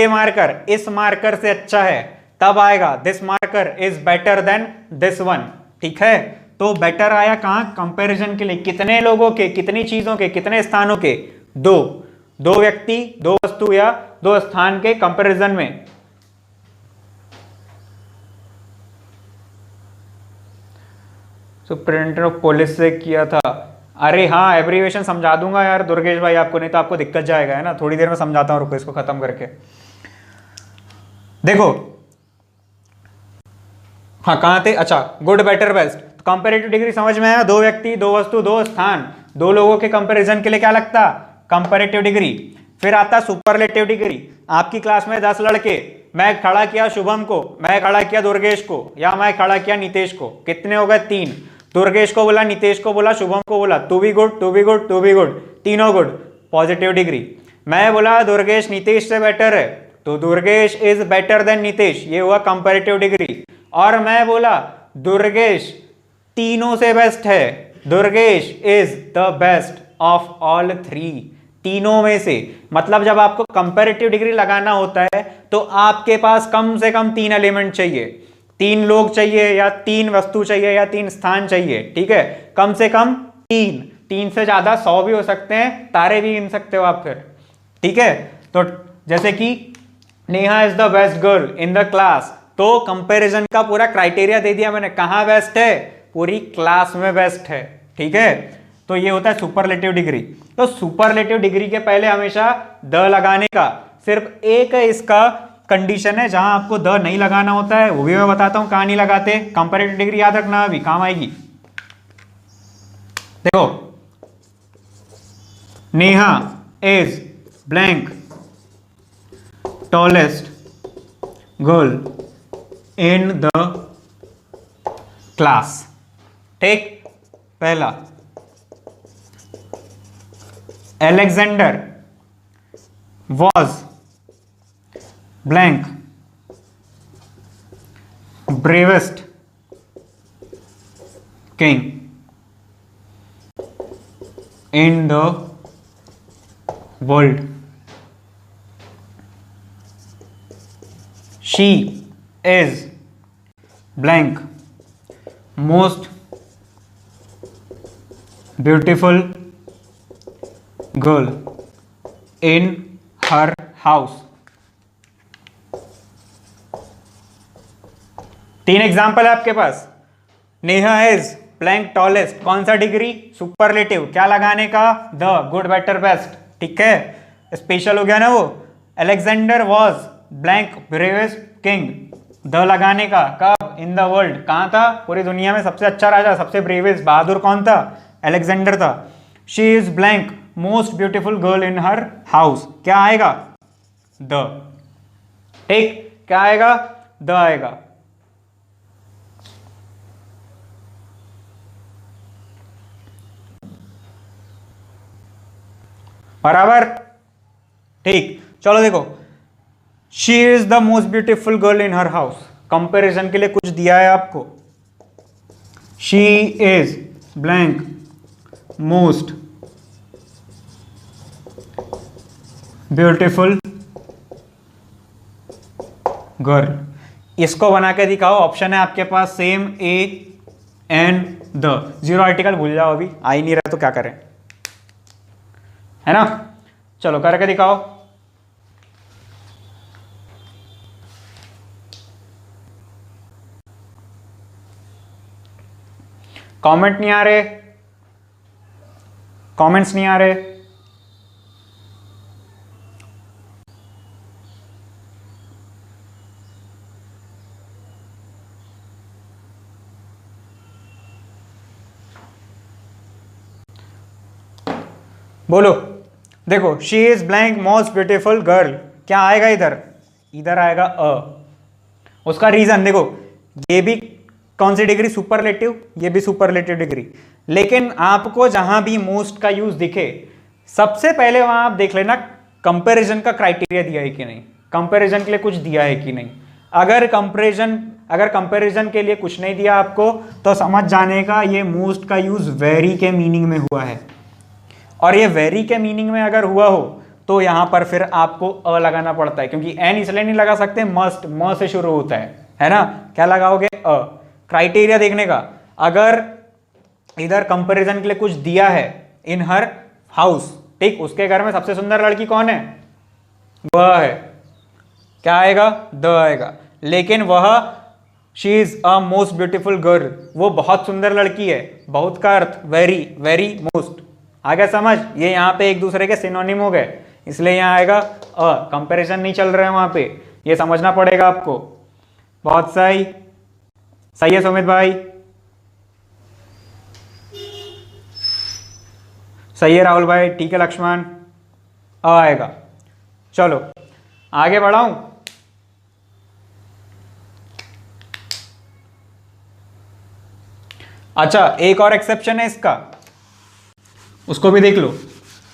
मार्कर इस मार्कर से अच्छा है, तब आएगा this marker is better than this one, ठीक है। तो बेटर आया कहां, कंपैरिजन के लिए, कितने लोगों के, कितनी चीजों के, कितने स्थानों के, दो व्यक्ति, दो वस्तु या दो स्थान के कंपैरिजन में। सुप्रिंटेंडेंट ऑफ पुलिस से किया था, अरे हाँ एब्रीविएशन समझा दूंगा यार दुर्गेश भाई आपको, नहीं तो आपको दिक्कत जाएगा, है ना, थोड़ी देर में समझाता हूं, रुको इसको खत्म करके। देखो हाँ कहां थे, अच्छा good better best, comparative degree समझ में आया, दो व्यक्ति, दो वस्तु, दो स्थान, दो लोगों के कंपैरिजन के लिए क्या लगता, कंपैरेटिव डिग्री। फिर आता सुपरलेटिव डिग्री, आपकी क्लास में 10 लड़के, मैं खड़ा किया शुभम को, मैं खड़ा किया दुर्गेश को, या मैं खड़ा किया नीतीश को, कितने हो गए, 3, दुर्गेश को बोला, नीतीश को बोला, शुभम को बोला, तू भी गुड, तू भी गुड, तू भी गुड, तीनों गुड, पॉजिटिव डिग्री। मैं बोला दुर्गेश नीतीश से बेटर है, तो Durgesh is better than Nitish, ये हुआ कंपैरेटिव डिग्री। और मैं बोला दुर्गेश तीनों से बेस्ट है, Durgesh is the best of all 3, तीनों में से। मतलब जब आपको कंपैरेटिव डिग्री लगाना होता है तो आपके पास कम से कम 3 एलिमेंट चाहिए, 3 लोग चाहिए, या 3 वस्तु चाहिए, या 3 स्थान चाहिए, ठीक है, कम से कम 3 से ज्यादा 100 भी हो सकते हैं, तारे भी गिन सकते हो आप फिर, ठीक है। तो जैसे कि Neha is the best girl in the class, तो कंपैरिजन का पूरा क्राइटेरिया दे दिया मैंने, कहां बेस्ट है, पूरी क्लास में बेस्ट है, ठीक है। तो ये होता है सुपरलेटिव डिग्री। तो सुपरलेटिव डिग्री के पहले हमेशा द लगाने का सिर्फ एक इसका कंडीशन है, जहां आपको द नहीं लगाना होता है, वो भी मैं बताता हूं कहां नहीं लगाते। कंपैरेटिव डिग्री याद रखना, अभी काम आएगी। देखो Neha is blank tallest girl in the class, ठीक, पहला। Alexander was blank bravest king in the world. She is blank most beautiful girl in her house. 3 example है आपके पास। नेहा इज ब्लैंक टॉलेस्ट, कौन सा डिग्री, सुपरलेटिव, क्या लगाने का, द, गुड बेटर बेस्ट, ठीक है, स्पेशल हो गया ना वो। Alexander was blank bravest king, the लगाने का, कब, इन द वर्ल्ड, कहां था, पूरी दुनिया में सबसे अच्छा राजा, सबसे ब्रेवेस्ट बहादुर कौन था, अलेक्जेंडर था। She is blank most beautiful girl in her house, क्या आएगा, द, ठीक, क्या आएगा, द आएगा। बराबर, ठीक। चलो देखो, she is the most beautiful girl in her house, comparison के लिए कुछ दिया है आपको, she is blank most beautiful girl, इसको बना के दिखाओ, ऑप्शन है आपके पास same, a and the, zero article भूल जाओ, अभी आ ही नहीं रहा तो क्या करें, है ना। चलो करके दिखाओ। कमेंट नहीं आ रहे, कमेंट्स नहीं आ रहे, बोलो देखो she is blank most beautiful girl, क्या आएगा इधर, इधर आएगा अ। उसका रीजन देखो, ये भी कौन सी डिग्री, सुपरलेटिव, ये भी सुपरलेटिव डिग्री। लेकिन आपको जहां भी मोस्ट का यूज दिखे, सबसे पहले वहां आप देख लेना कंपैरिजन का क्राइटेरिया दिया है कि नहीं, कंपैरिजन के लिए कुछ दिया है कि नहीं। अगर कंपैरिजन के लिए कुछ नहीं दिया आपको, तो समझ जाने का ये मोस्ट का यूज वेरी के मीनिंग में हुआ है। और ये वेरी के मीनिंग में अगर हुआ हो तो यहां पर फिर आपको अ लगाना पड़ता है, क्योंकि एन इसलिए नहीं लगा सकते, मस्ट म से शुरू होता है ना। क्या लगाओगे, अ। क्राइटेरिया देखने का, अगर इधर कंपैरिजन के लिए कुछ दिया है, इन हर हाउस, ठीक, उसके घर में सबसे सुंदर लड़की कौन है, वह है, क्या आएगा, द आएगा। लेकिन वह she is a most beautiful girl, वो बहुत सुंदर लड़की है, बहुत का अर्थ वेरी, वेरी मोस्ट। आ गया समझ, ये यहाँ पे एक दूसरे के सिनोनिम हो गए, इसलिए यहाँ आएगा अ। कंपैरिजन नहीं चल रहा है वहां पे, ये समझना पड़ेगा आपको। बहुत सही, सही है सुमित भाई, सही है राहुल भाई, ठीक है लक्ष्मण, अ आएगा। चलो आगे बढ़ाऊं, अच्छा एक और एक्सेप्शन है इसका, उसको भी देख लो।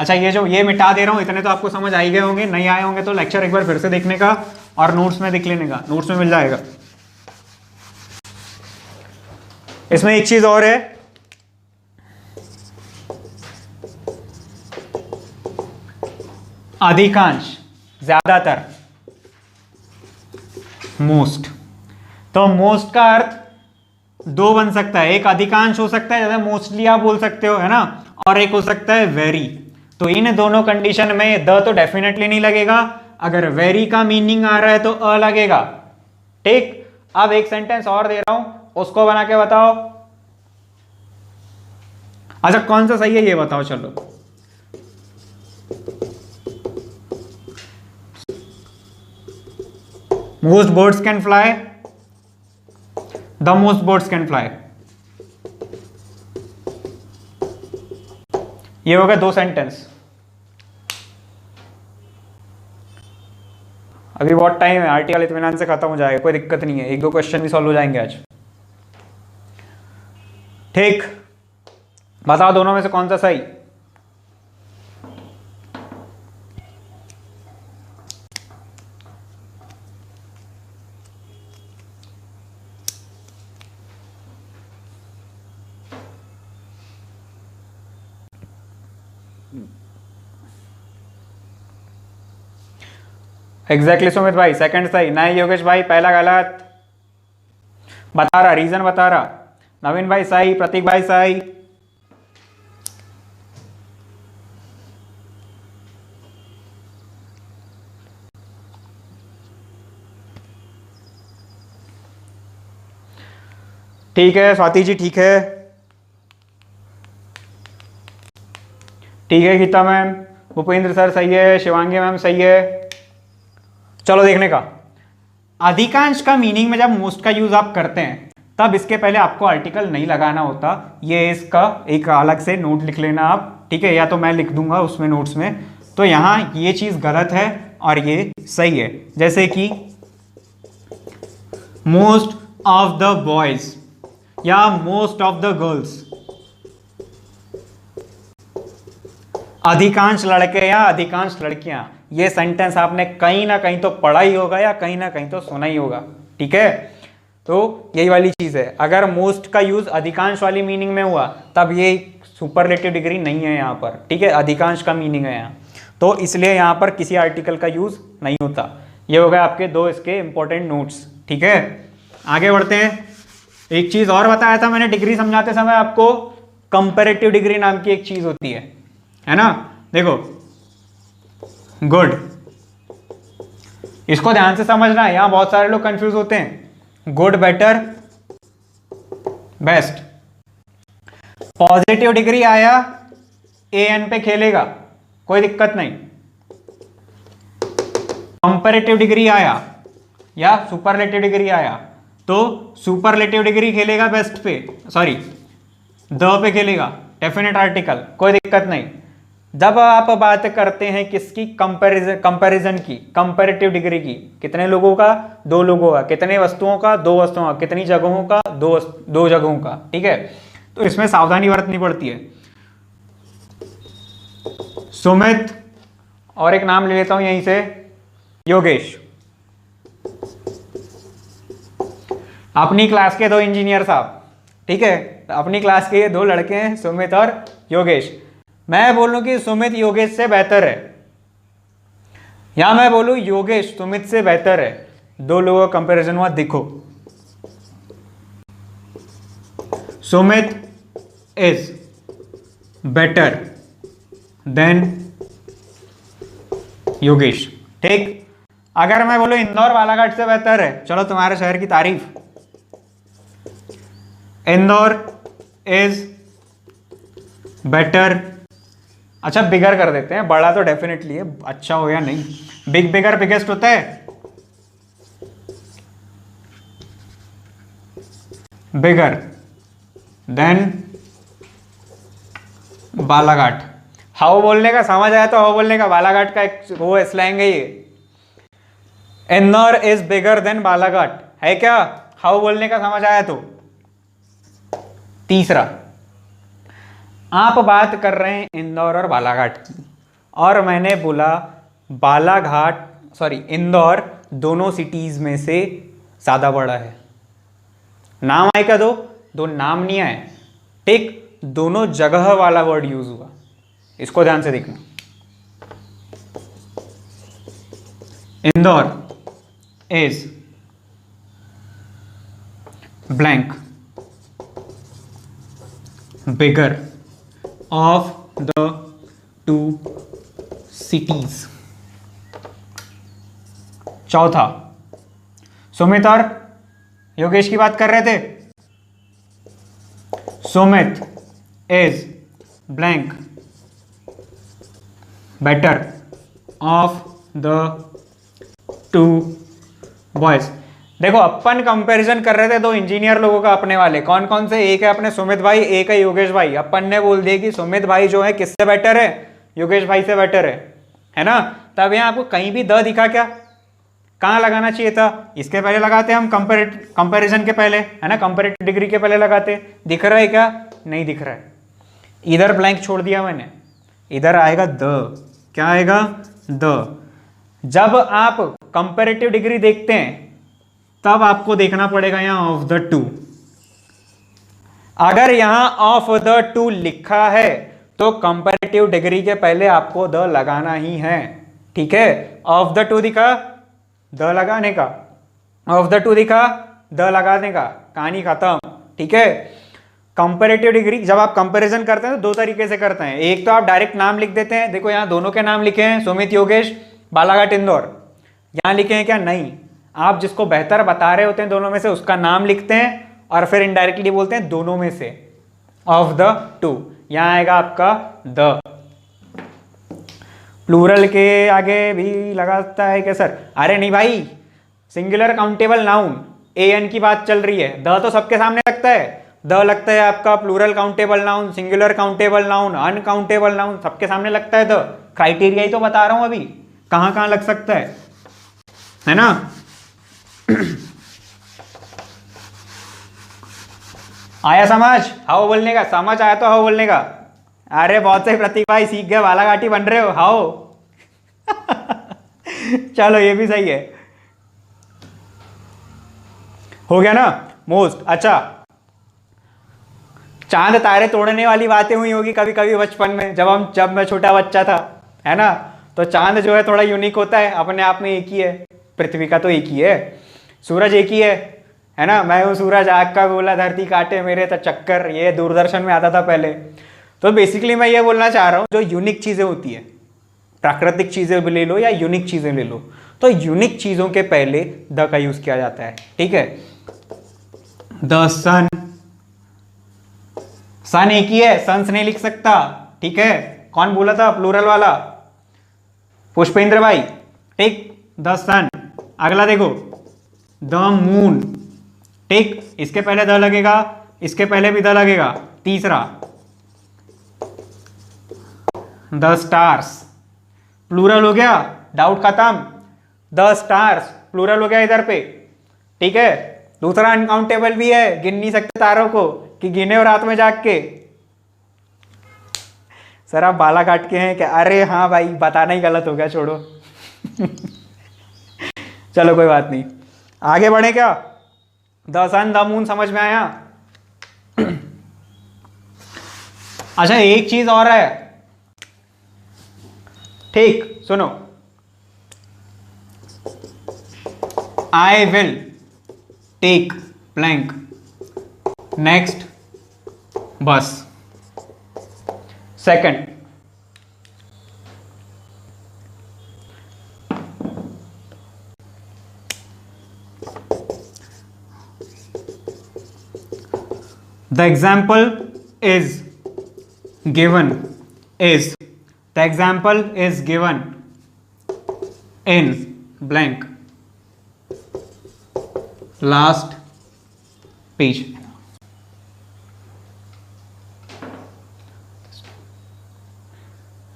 अच्छा ये मिटा दे रहा हूं, इतने तो आपको समझ आ ही गए होंगे, नहीं आए होंगे तो लेक्चर एक बार फिर से देखने का और नोट्स में देख लेने का, नोट्स में मिल जाएगा। इसमें एक चीज और है, अधिकांश, ज्यादातर, मोस्ट। तो मोस्ट का अर्थ दो बन सकता है, एक अधिकांश हो सकता है, जैसे मोस्टली आप बोल सकते हो, है ना, और एक हो सकता है वेरी। तो इन दोनों कंडीशन में द तो डेफिनेटली नहीं लगेगा, अगर वेरी का मीनिंग आ रहा है तो अ लगेगा, ठीक। अब एक सेंटेंस और दे रहा हूं, उसको बना के बताओ। अच्छा कौन सा सही है ये बताओ, चलो। Most birds can fly, the most birds can fly, ये हो गए दो सेंटेंस। अभी बहुत टाइम है, आर्टिकल इत्मीनान से खत्म हो जाएगा, कोई दिक्कत नहीं है, एक दो क्वेश्चन भी सॉल्व हो जाएंगे आज, ठीक। बताओ दोनों में से कौन सा सही, एग्जैक्टली सुमित भाई, सेकंड सही। नहीं योगेश भाई, पहला गलत, बता रहा, रीजन बता रहा। नवीन भाई सही, प्रतीक भाई सही, ठीक है। स्वाति जी ठीक है, ठीक है। गीता मैम, भूपेंद्र सर सही है, शिवांगी मैम सही है। चलो देखने का, अधिकांश का मीनिंग में जब मोस्ट का यूज आप करते हैं तब इसके पहले आपको आर्टिकल नहीं लगाना होता, ये इसका एक अलग से नोट लिख लेना आप, ठीक है, या तो मैं लिख दूंगा उसमें नोट्स में। तो यहां ये चीज गलत है और ये सही है, जैसे कि मोस्ट ऑफ द बॉयज या मोस्ट ऑफ द गर्ल्स, अधिकांश लड़के या अधिकांश लड़कियां, ये सेंटेंस आपने कहीं ना कहीं तो पढ़ा ही होगा या कहीं ना कहीं तो सुना ही होगा, ठीक है। तो यही वाली चीज है, अगर मोस्ट का यूज अधिकांश वाली मीनिंग में हुआ तब ये सुपरलेटिव डिग्री नहीं है यहाँ पर, ठीक है, अधिकांश का मीनिंग है यहाँ, तो इसलिए यहाँ पर किसी आर्टिकल का यूज नहीं होता। ये हो गए आपके दो इसके इंपॉर्टेंट नोट्स, ठीक है। आगे बढ़ते हैं, एक चीज और बताया था मैंने डिग्री समझाते समय आपको, कंपैरेटिव डिग्री नाम की एक चीज होती है ना। देखो गुड, इसको ध्यान से समझना है, यहां बहुत सारे लोग कंफ्यूज होते हैं। Good, better, best. Positive degree आया, ए एन पे खेलेगा, कोई दिक्कत नहीं। कंपैरेटिव डिग्री आया या सुपरलेटिव डिग्री आया तो सुपरलेटिव डिग्री खेलेगा बेस्ट पे, सॉरी द पे खेलेगा, डेफिनेट आर्टिकल, कोई दिक्कत नहीं। जब आप बात करते हैं किसकी, कंपैरिजन की, कंपैरेटिव डिग्री की, कितने लोगों का, दो लोगों का, कितने वस्तुओं का, दो वस्तुओं का, कितनी जगहों का, दो जगहों का, ठीक है। तो इसमें सावधानी बरतनी पड़ती है। सुमित, और एक नाम ले लेता हूं यहीं से, योगेश। अपनी क्लास के दो इंजीनियर साहब, ठीक है, तो अपनी क्लास के ये दो लड़के हैं, सुमित और योगेश। मैं बोलूं कि सुमित योगेश से बेहतर है, या मैं बोलूं योगेश सुमित से बेहतर है, दो लोगों का कंपैरिजन हुआ, देखो। Sumit is better than Yogesh, ठीक। अगर मैं बोलूं इंदौर बालाघाट से बेहतर है, चलो तुम्हारे शहर की तारीफ, इंदौर इज बेटर, अच्छा बिगर कर देते हैं, बड़ा तो डेफिनेटली है, अच्छा हो या नहीं, बिग बिगर बिगेस्ट होता है, बिगर देन बालाघाट। हाउ बोलने का समझ आया तो हाउ बोलने का, बालाघाट का एक वो स्लैंग है ये, Indore is bigger than Balaghat, है क्या, हाउ बोलने का समझ आया तो। तीसरा, आप बात कर रहे हैं इंदौर और बालाघाट की, और मैंने बोला बालाघाट सॉरी इंदौर दोनों सिटीज में से ज्यादा बड़ा है। नाम आए क्या, दो नाम नहीं आए, ठीक, दोनों जगह वाला वर्ड यूज हुआ, इसको ध्यान से देखना। Indore is blank bigger of the two cities. चौथा, सुमित और योगेश की बात कर रहे थे, Sumit is blank better of the two boys. देखो अपन कंपैरिजन कर रहे थे दो इंजीनियर लोगों का अपने वाले, कौन कौन से, एक है अपने सुमित भाई, एक है योगेश भाई। अपन ने बोल दिया कि सुमित भाई जो है किससे बेटर है, योगेश भाई से बेटर है ना। तब यहाँ आपको कहीं भी द दिखा क्या, कहाँ लगाना चाहिए था, इसके पहले लगाते हम, कंपैरिजन के पहले, है ना, कंपैरेटिव डिग्री के पहले लगाते। दिख रहा है क्या, नहीं दिख रहा है, इधर ब्लैंक छोड़ दिया मैंने, इधर आएगा द, क्या आएगा, द। जब आप कंपैरेटिव डिग्री देखते हैं तब आपको देखना पड़ेगा यहां ऑफ द टू। अगर यहां ऑफ द टू लिखा है तो कंपैरेटिव डिग्री के पहले आपको द लगाना ही है, ठीक है। ऑफ द टू दिखा, द लगाने का, ऑफ द टू दिखा, द लगाने का, कहानी खत्म, ठीक है। कंपैरेटिव डिग्री जब आप कंपैरिजन करते हैं तो दो तरीके से करते हैं, एक तो आप डायरेक्ट नाम लिख देते हैं, देखो यहां दोनों के नाम लिखे हैं, सुमित योगेश बालाघाट इंदौर, यहां लिखे हैं क्या, नहीं, आप जिसको बेहतर बता रहे होते हैं दोनों में से उसका नाम लिखते हैं और फिर इनडायरेक्टली बोलते हैं दोनों में से ऑफ द टू। यहां आएगा आपका द। प्लूरल के आगे भी लगाता है क्या सर, अरे नहीं भाई, सिंगुलर काउंटेबल नाउन एन की बात चल रही है, द तो सबके सामने लगता है, द लगता है आपका plural countable noun, singular countable noun, uncountable noun, सबके सामने लगता है द। क्राइटेरिया ही तो बता रहा हूं अभी, कहां कहां लग सकता है ना। आया समझ, हाउ बोलने का समझ आया तो हाउ बोलने का। अरे बहुत से प्रतीक भाई सीख गए, बालाघाटी बन रहे हो, हाउ। चलो ये भी सही है, हो गया ना मोस्ट। अच्छा, चांद तारे तोड़ने वाली बातें हुई होगी कभी कभी बचपन में, जब मैं छोटा बच्चा था, है ना। तो चांद जो है थोड़ा यूनिक होता है, अपने आप में एक ही है, पृथ्वी का तो एक ही है, सूरज एक ही है ना। मैं हूँ सूरज, आग का गोला, धरती काटे मेरे तो चक्कर, ये दूरदर्शन में आता था पहले। तो बेसिकली मैं ये बोलना चाह रहा हूँ, जो यूनिक चीजें होती है, प्राकृतिक चीजें भी ले लो या यूनिक चीजें ले लो, तो यूनिक चीजों के पहले द का यूज किया जाता है, ठीक है। द सन, सन एक ही है, सन्स नहीं लिख सकता, ठीक है। कौन बोला था प्लूरल वाला, पुष्पेंद्र भाई, ठीक। द सन। अगला देखो, द मून, ठीक, इसके पहले द लगेगा, इसके पहले भी द लगेगा। तीसरा, द स्टार्स, प्लूरल हो गया, डाउट खत्म। द स्टार्स प्लूरल हो गया इधर पे, ठीक है। दूसरा अनकाउंटेबल भी है, गिन नहीं सकते तारों को कि गिने और रात में जाग के। सर आप बाला काट के हैं क्या? अरे हाँ भाई, बताना ही गलत हो गया, छोड़ो। चलो कोई बात नहीं, आगे बढ़े क्या? द सन द मून समझ में आया? अच्छा एक चीज और है, ठीक सुनो। I will take blank next bus. Second, the example is given is the example is given in blank last page।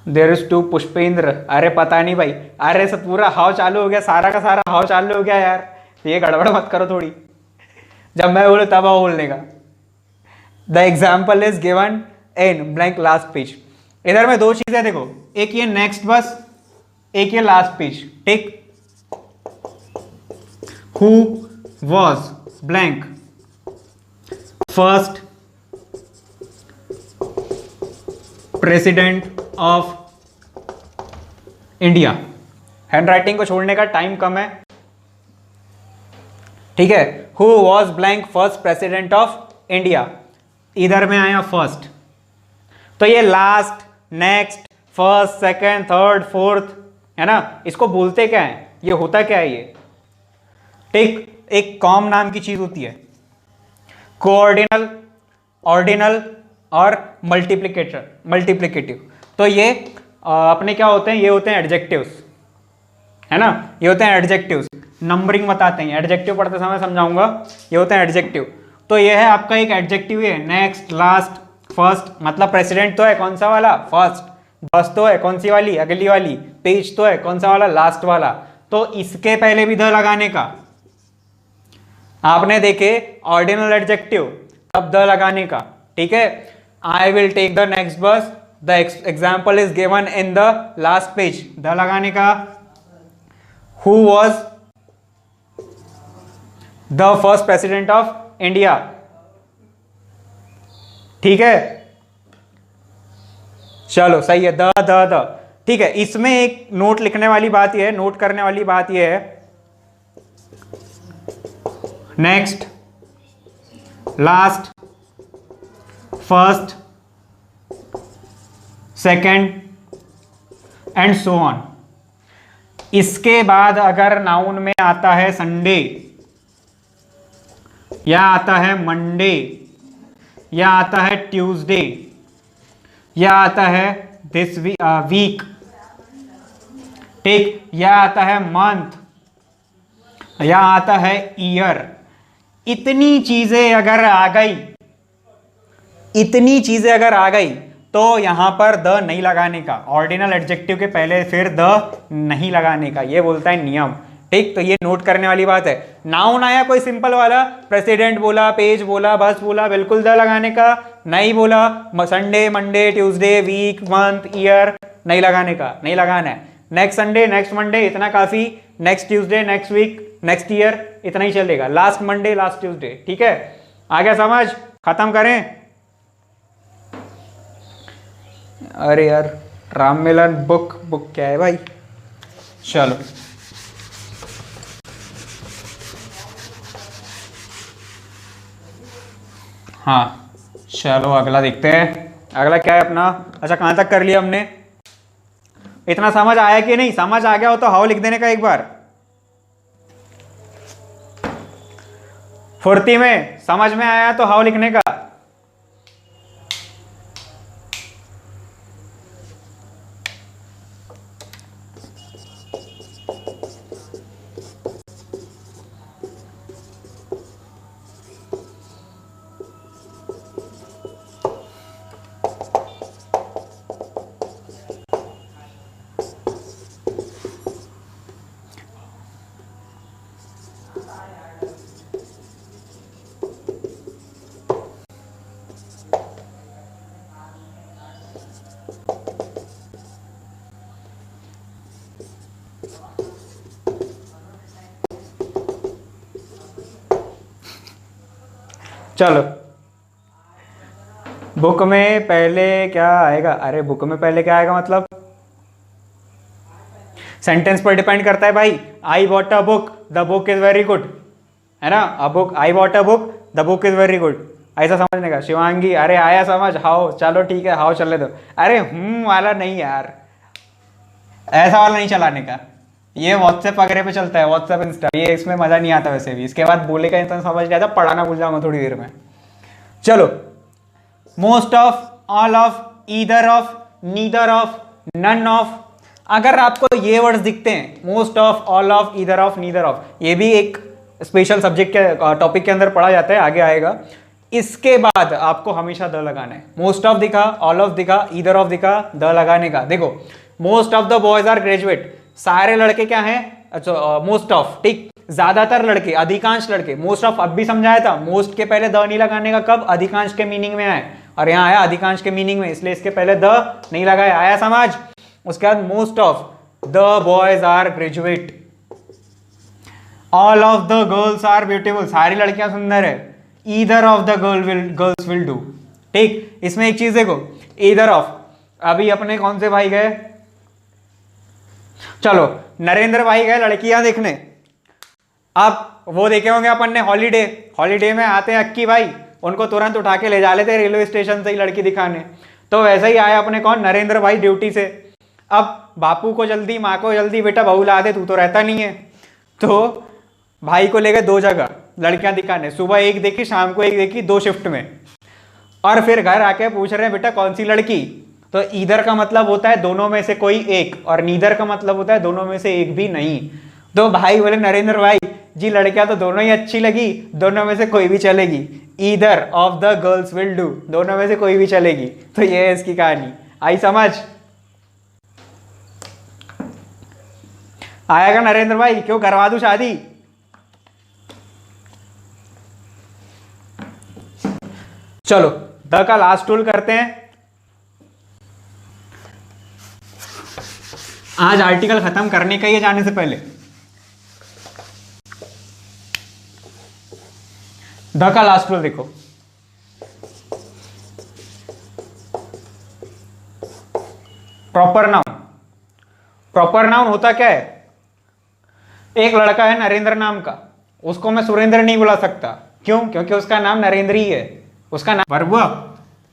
There is two Pushpendra, अरे पता नहीं भाई, अरे सब पूरा हाव चालू हो गया, सारा का सारा हाव चालू हो गया यार, ये गड़बड़ मत करो थोड़ी, जब मैं बोलूँ तब आओ बोलने का। The example is given in blank last page. इधर में दो चीजें देखो, एक ये नेक्स्ट बस, एक ये लास्ट पेज, ठीक। Who was blank first president of India. Hand writing को छोड़ने का टाइम कम है, ठीक है। Who was blank first president of India, इधर में आया फर्स्ट, तो ये last, next, first, second, third, fourth है ना, इसको बोलते क्या है, ये होता क्या है ये, ठीक। एक कॉम नाम की चीज होती है, कोऑर्डिनल, ऑर्डिनल और मल्टीप्लिकेटिव। तो ये अपने क्या होते हैं, ये होते हैं एडजेक्टिव्स, है ना, ये होते हैं एडजेक्टिव्स। नंबरिंग बताते हैं, एडजेक्टिव पढ़ते समय समझाऊंगा, ये होते हैं एडजेक्टिव। तो ये है आपका एक एडजेक्टिव है, नेक्स्ट, लास्ट, फर्स्ट, मतलब प्रेसिडेंट तो है कौन सा वाला, फर्स्ट, बस तो है कौन सी वाली, अगली वाली, पेज तो है कौन सा वाला, लास्ट वाला। तो इसके पहले भी द लगाने का, आपने देखे ऑर्डिनल एडजेक्टिव, तब द लगाने का, ठीक है। I will take the next bus, the example is given in the last page, the लगाने का। Who was the first president of India, ठीक है, चलो सही है, द ठीक है। इसमें एक नोट लिखने वाली बात यह है, नोट करने वाली बात यह है, next, last, first, second and so on. इसके बाद अगर नाउन में आता है संडे, या आता है मंडे, या आता है ट्यूसडे, या आता है दिस वीक, ठीक, या आता है मंथ, या आता है ईयर, इतनी चीजें अगर आ गई, इतनी चीजें अगर आ गई, तो यहां पर द नहीं लगाने का, ऑर्डिनल एडजेक्टिव के पहले फिर द नहीं लगाने का, ये बोलता है नियम, ठीक। तो ये नोट करने वाली बात है। नाउन आया कोई सिंपल वाला, प्रेसिडेंट बोला, पेज बोला, बस बोला, बिल्कुल द लगाने का, नहीं बोला Sunday, Monday, Tuesday, week, month, year, नहीं लगाने का, नहीं लगाना है। नेक्स्ट संडे, नेक्स्ट मंडे, इतना काफी, next Tuesday, next week, next year, इतना ही चलेगा, लास्ट मंडे, लास्ट ट्यूसडे, ठीक है। आगे समझ, खत्म करें। अरे यार राम मिलन बुक क्या है भाई, चलो हाँ चलो अगला देखते हैं, अगला क्या है अपना। अच्छा कहाँ तक कर लिया हमने, इतना समझ आया कि नहीं? समझ आ गया हो तो हाउ लिख देने का एक बार, फुर्ती में। समझ में आया तो हाउ लिखने का। चलो, बुक में पहले क्या आएगा? अरे बुक में पहले क्या आएगा मतलब सेंटेंस पर डिपेंड करता है भाई। I bought a book, the book is very good, है ना? A book, I bought a book, the book is very good, ऐसा समझने का। शिवांगी, अरे आया समझ, हाउ, चलो ठीक है, हाउ चलने दो। अरे वाला नहीं यार, ऐसा वाला नहीं चलाने का। ये व्हाट्सएप वगैरह पे चलता है, व्हाट्सएप इंस्टा, ये इसमें मजा नहीं आता वैसे भी। इसके बाद बोलेगा इंसान समझ नहीं आता, पढ़ाना भूल जाऊंगा थोड़ी देर में। चलो, most of, all of, either of, neither of, none of. अगर आपको ये वर्ड्स दिखते हैं, most of, all of, either of, neither of, ये भी एक स्पेशल सब्जेक्ट के टॉपिक के अंदर पढ़ा जाता है, आगे आएगा। इसके बाद आपको हमेशा द लगाना है। मोस्ट ऑफ दिखा, ऑल ऑफ दिखा, ईदर ऑफ दिखा, द लगाने का। देखो, most of the boys are graduate, सारे लड़के क्या हैं? अच्छा, मोस्ट ऑफ, ठीक, ज्यादातर लड़के, अधिकांश लड़के। मोस्ट ऑफ अब भी समझाया था, मोस्ट के पहले द नहीं लगाने का, कब? अधिकांश के मीनिंग में आए, और यहां आया अधिकांश के मीनिंग में, इसलिए इसके पहले द नहीं लगाया। आया समझ? उसके बाद most of the boys are graduate, all of the girls are beautiful, सारी लड़कियां सुंदर है, either of the girls will do, ठीक। इसमें एक चीज देखो, ईदर ऑफ, अभी अपने कौन से भाई गए? चलो, नरेंद्र भाई गए लड़कियां देखने। अब वो देखे होंगे अपन ने हॉलीडे, हॉलीडे में आते हैं अक्की भाई, उनको तुरंत उठा के ले जा लेते रेलवे स्टेशन से ही लड़की दिखाने। तो वैसे ही आया अपने कौन? नरेंद्र भाई ड्यूटी से। अब बापू को जल्दी, माँ को जल्दी, बेटा बहू ला दे, तू तो रहता नहीं है। तो भाई को ले गए 2 जगह लड़कियां दिखाने, सुबह एक देखी, शाम को एक देखी, 2 शिफ्ट में। और फिर घर आके पूछ रहे हैं बेटा कौन सी लड़की? तो ईदर का मतलब होता है दोनों में से कोई एक, और नीदर का मतलब होता है दोनों में से एक भी नहीं। तो भाई बोले नरेंद्र भाई जी, लड़कियां तो दोनों ही अच्छी लगी, दोनों में से कोई भी चलेगी, either of the girls will do, दोनों में से कोई भी चलेगी। तो ये है इसकी कहानी। आई समझ? आएगा नरेंद्र भाई? क्यों, करवा दूं शादी? चलो, द का लास्ट टूल करते हैं। आज आर्टिकल खत्म करने का ही है जाने से पहले। द का लास्ट टूल देखो, प्रॉपर नाउन। प्रॉपर नाउन होता क्या है? एक लड़का है नरेंद्र नाम का, उसको मैं सुरेंद्र नहीं बुला सकता। क्यों? क्योंकि उसका नाम नरेंद्र ही है, उसका नाम वर्ब हुआ।